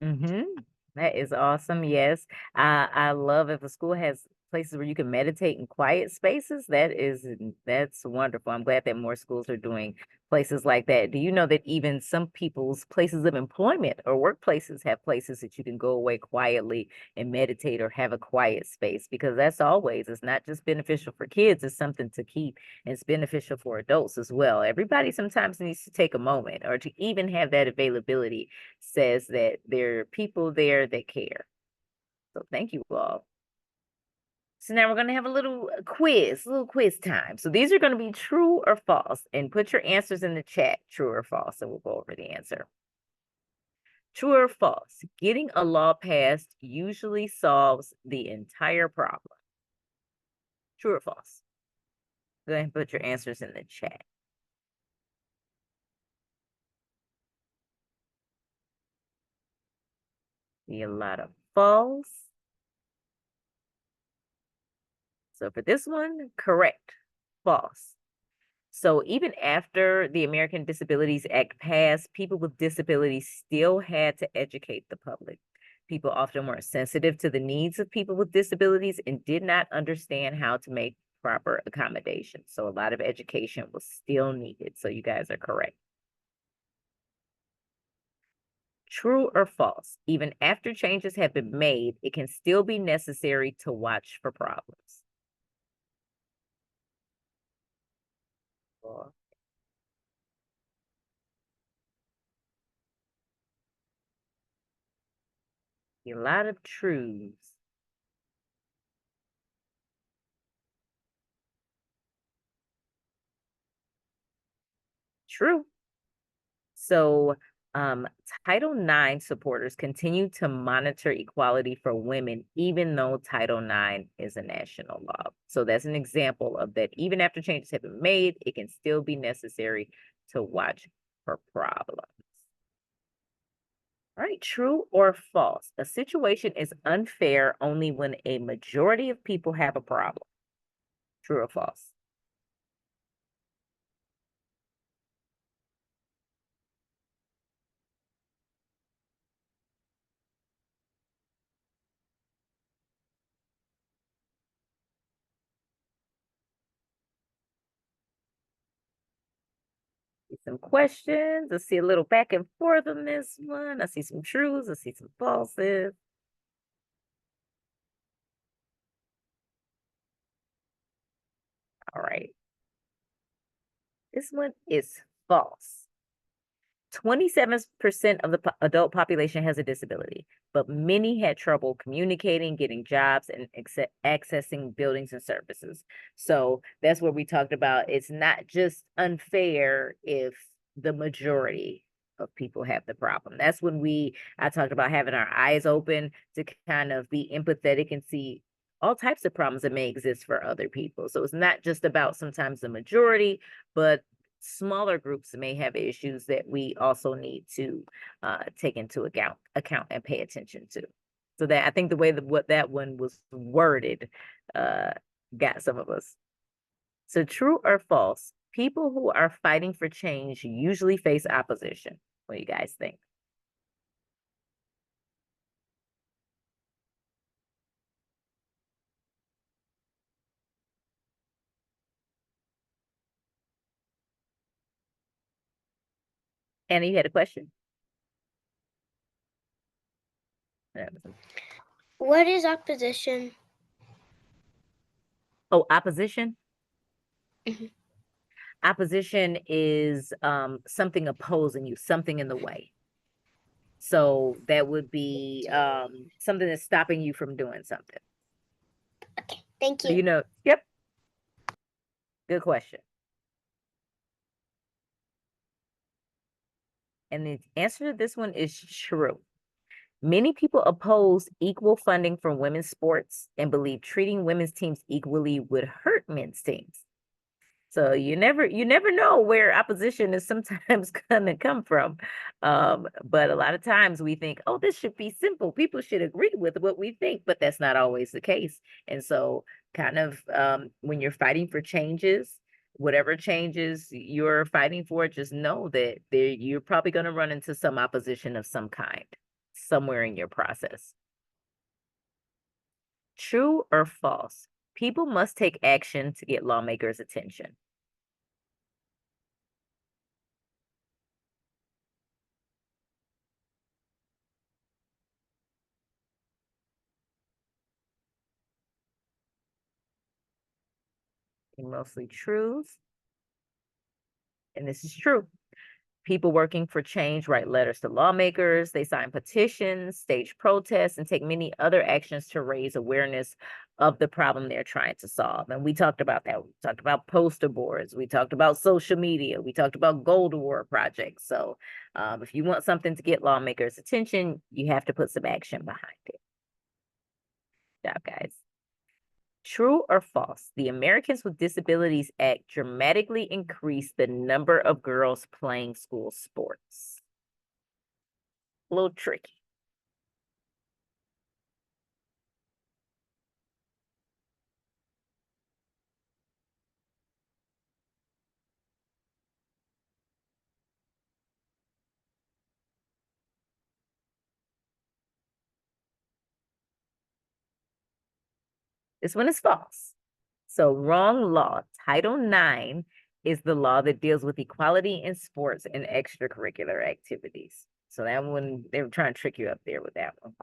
That is awesome. Yes. I love if a school has places where you can meditate in quiet spaces. That's wonderful. I'm glad that more schools are doing places like that. Do you know that even some people's places of employment or workplaces have places that you can go away quietly and meditate or have a quiet space? Because it's not just beneficial for kids, it's something to keep and it's beneficial for adults as well. Everybody sometimes needs to take a moment or to even have that availability says that there are people there that care. So thank you all. So now we're going to have a little quiz time. So these are going to be true or false, and put your answers in the chat, true or false, and we'll go over the answer. True or false, getting a law passed usually solves the entire problem. True or false? Go ahead and put your answers in the chat. See a lot of false. So for this one, correct, false. So even after the American Disabilities Act passed, people with disabilities still had to educate the public. People often weren't sensitive to the needs of people with disabilities and did not understand how to make proper accommodations. So a lot of education was still needed. So you guys are correct. True or false? Even after changes have been made, it can still be necessary to watch for problems. A lot of truths. True. So, Title IX supporters continue to monitor equality for women, even though Title IX is a national law. So that's an example of that. Even after changes have been made, it can still be necessary to watch for problems. All right, true or false? A situation is unfair only when a majority of people have a problem. True or false? Some questions. I see a little back and forth on this one. I see some truths. I see some falses. All right. This one is false. 27% of the adult population has a disability, but many had trouble communicating, getting jobs, and accessing buildings and services. So that's what we talked about. It's not just unfair if the majority of people have the problem. That's when I talked about having our eyes open to kind of be empathetic and see all types of problems that may exist for other people. So it's not just about sometimes the majority, but smaller groups may have issues that we also need to take into account and pay attention to. So that I think the way that what that one was worded got some of us. So true or false? People who are fighting for change usually face opposition. What do you guys think? Anna, you had a question? What is opposition? Oh, opposition? Mhm. Opposition is something opposing you, something in the way. So that would be something that's stopping you from doing something. Okay, thank So, you. yep. Good question. And the answer to this one is true. Many people oppose equal funding for women's sports and believe treating women's teams equally would hurt men's teams. So you never know where opposition is sometimes gonna come from. But a lot of times we think, oh, this should be simple. People should agree with what we think, but that's not always the case. And so kind of when you're fighting for changes, whatever changes you're fighting for, just know that you're probably gonna run into some opposition of some kind somewhere in your process. True or false? People must take action to get lawmakers' attention. Mostly truths. And this is true. People working for change write letters to lawmakers, they sign petitions, stage protests, and take many other actions to raise awareness of the problem they're trying to solve. And we talked about that. We talked about poster boards. We talked about social media. We talked about Gold Award projects. So if you want something to get lawmakers' attention, you have to put some action behind it. Good job, guys. True or false? The Americans with Disabilities Act dramatically increased the number of girls playing school sports. A little tricky. This one is false. So wrong law. Title IX is the law that deals with equality in sports and extracurricular activities. So that one, they were trying to trick you up there with that one.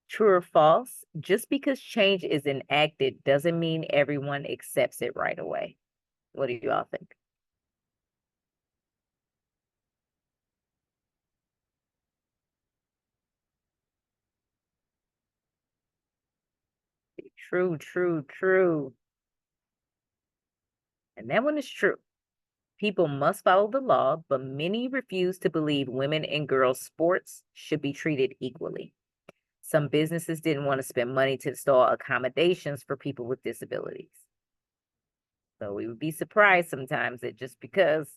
True or false? Just because change is enacted doesn't mean everyone accepts it right away. What do you all think? True, true, true. And that one is true. People must follow the law, but many refuse to believe women and girls' sports should be treated equally. Some businesses didn't want to spend money to install accommodations for people with disabilities. So we would be surprised sometimes that just because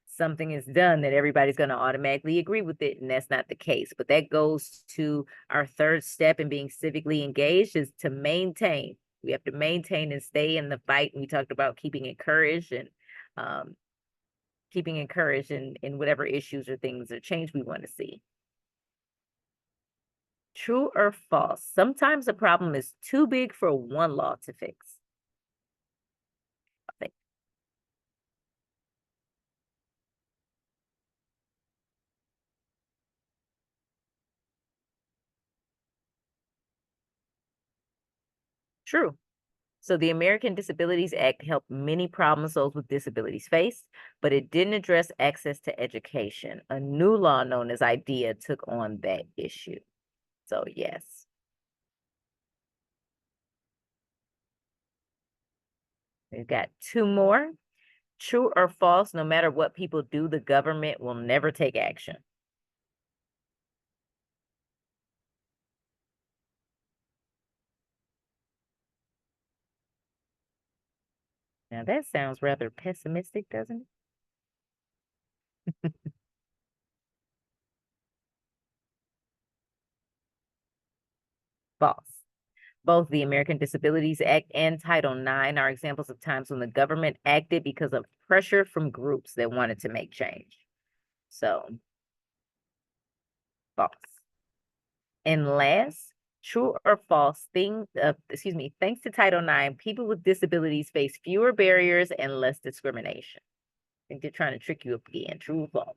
something is done that everybody's going to automatically agree with it, and that's not the case. But that goes to our third step in being civically engaged, is to maintain. We have to maintain and stay in the fight. And we talked about keeping encouraged and in whatever issues or things or change we want to see. True or false? Sometimes a problem is too big for one law to fix. True. So the American Disabilities Act helped many problems those with disabilities face, but it didn't address access to education. A new law known as IDEA took on that issue. So yes. We've got two more. True or false, no matter what people do, the government will never take action. Now that sounds rather pessimistic, doesn't it? False. Both the American Disabilities Act and Title IX are examples of times when the government acted because of pressure from groups that wanted to make change. So, false. And last, true or false, thanks to Title IX, people with disabilities face fewer barriers and less discrimination. I think they're trying to trick you up again. True or false?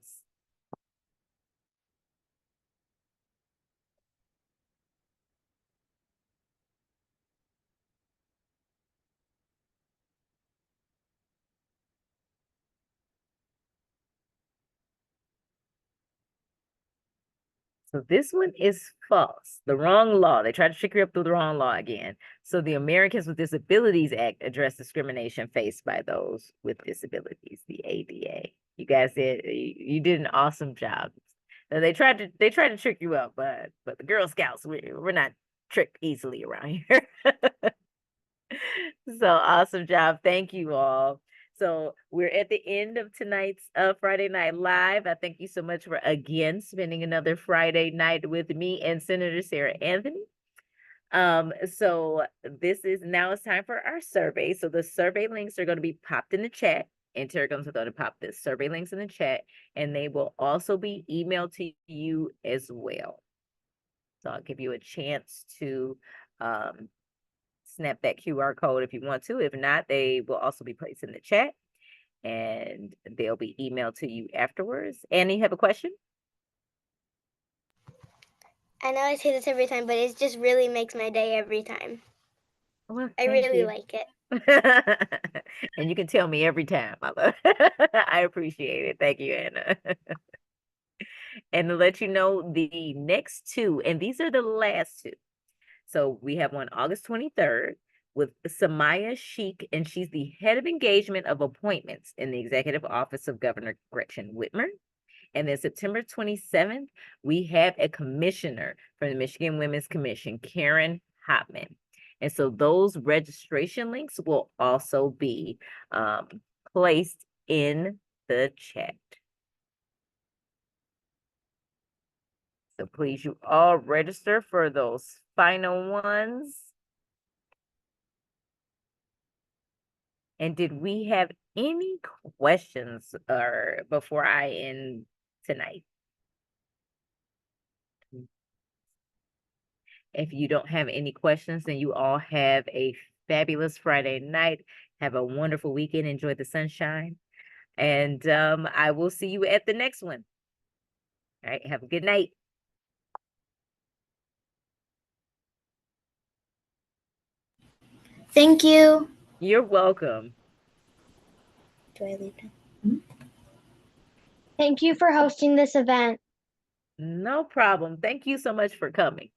So this one is false. The wrong law. They tried to trick you up through the wrong law again. So the Americans with Disabilities Act addressed discrimination faced by those with disabilities, the ADA. You guys you did an awesome job. Now, they tried to trick you up, but the Girl Scouts, we're not tricked easily around here. So awesome job. Thank you all. So we're at the end of tonight's Friday Night Live. I thank you so much for again spending another Friday night with me and Senator Sarah Anthony. So now it's time for our survey. So the survey links are going to be popped in the chat. And Terragon's going to pop the survey links in the chat, and they will also be emailed to you as well. So I'll give you a chance to snap that QR code if you want to. If not, they will also be placed in the chat, and they'll be emailed to you afterwards. Annie, you have a question? I know I say this every time, but it just really makes my day every time. Well, I really like it. And you can tell me every time. I appreciate it. Thank you, Anna. And to let you know, the next two, and these are the last two. So we have one August 23rd with Samaya Sheik, and she's the head of engagement of appointments in the executive office of Governor Gretchen Whitmer. And then September 27th, we have a commissioner from the Michigan Women's Commission, Karen Hopman. And so those registration links will also be placed in the chat. So please, you all register for those final ones. And did we have any questions before I end tonight? If you don't have any questions, then you all have a fabulous Friday night. Have a wonderful weekend. Enjoy the sunshine. And I will see you at the next one. All right. Have a good night. Thank you. You're welcome. Do I leave now? Thank you for hosting this event. No problem. Thank you so much for coming.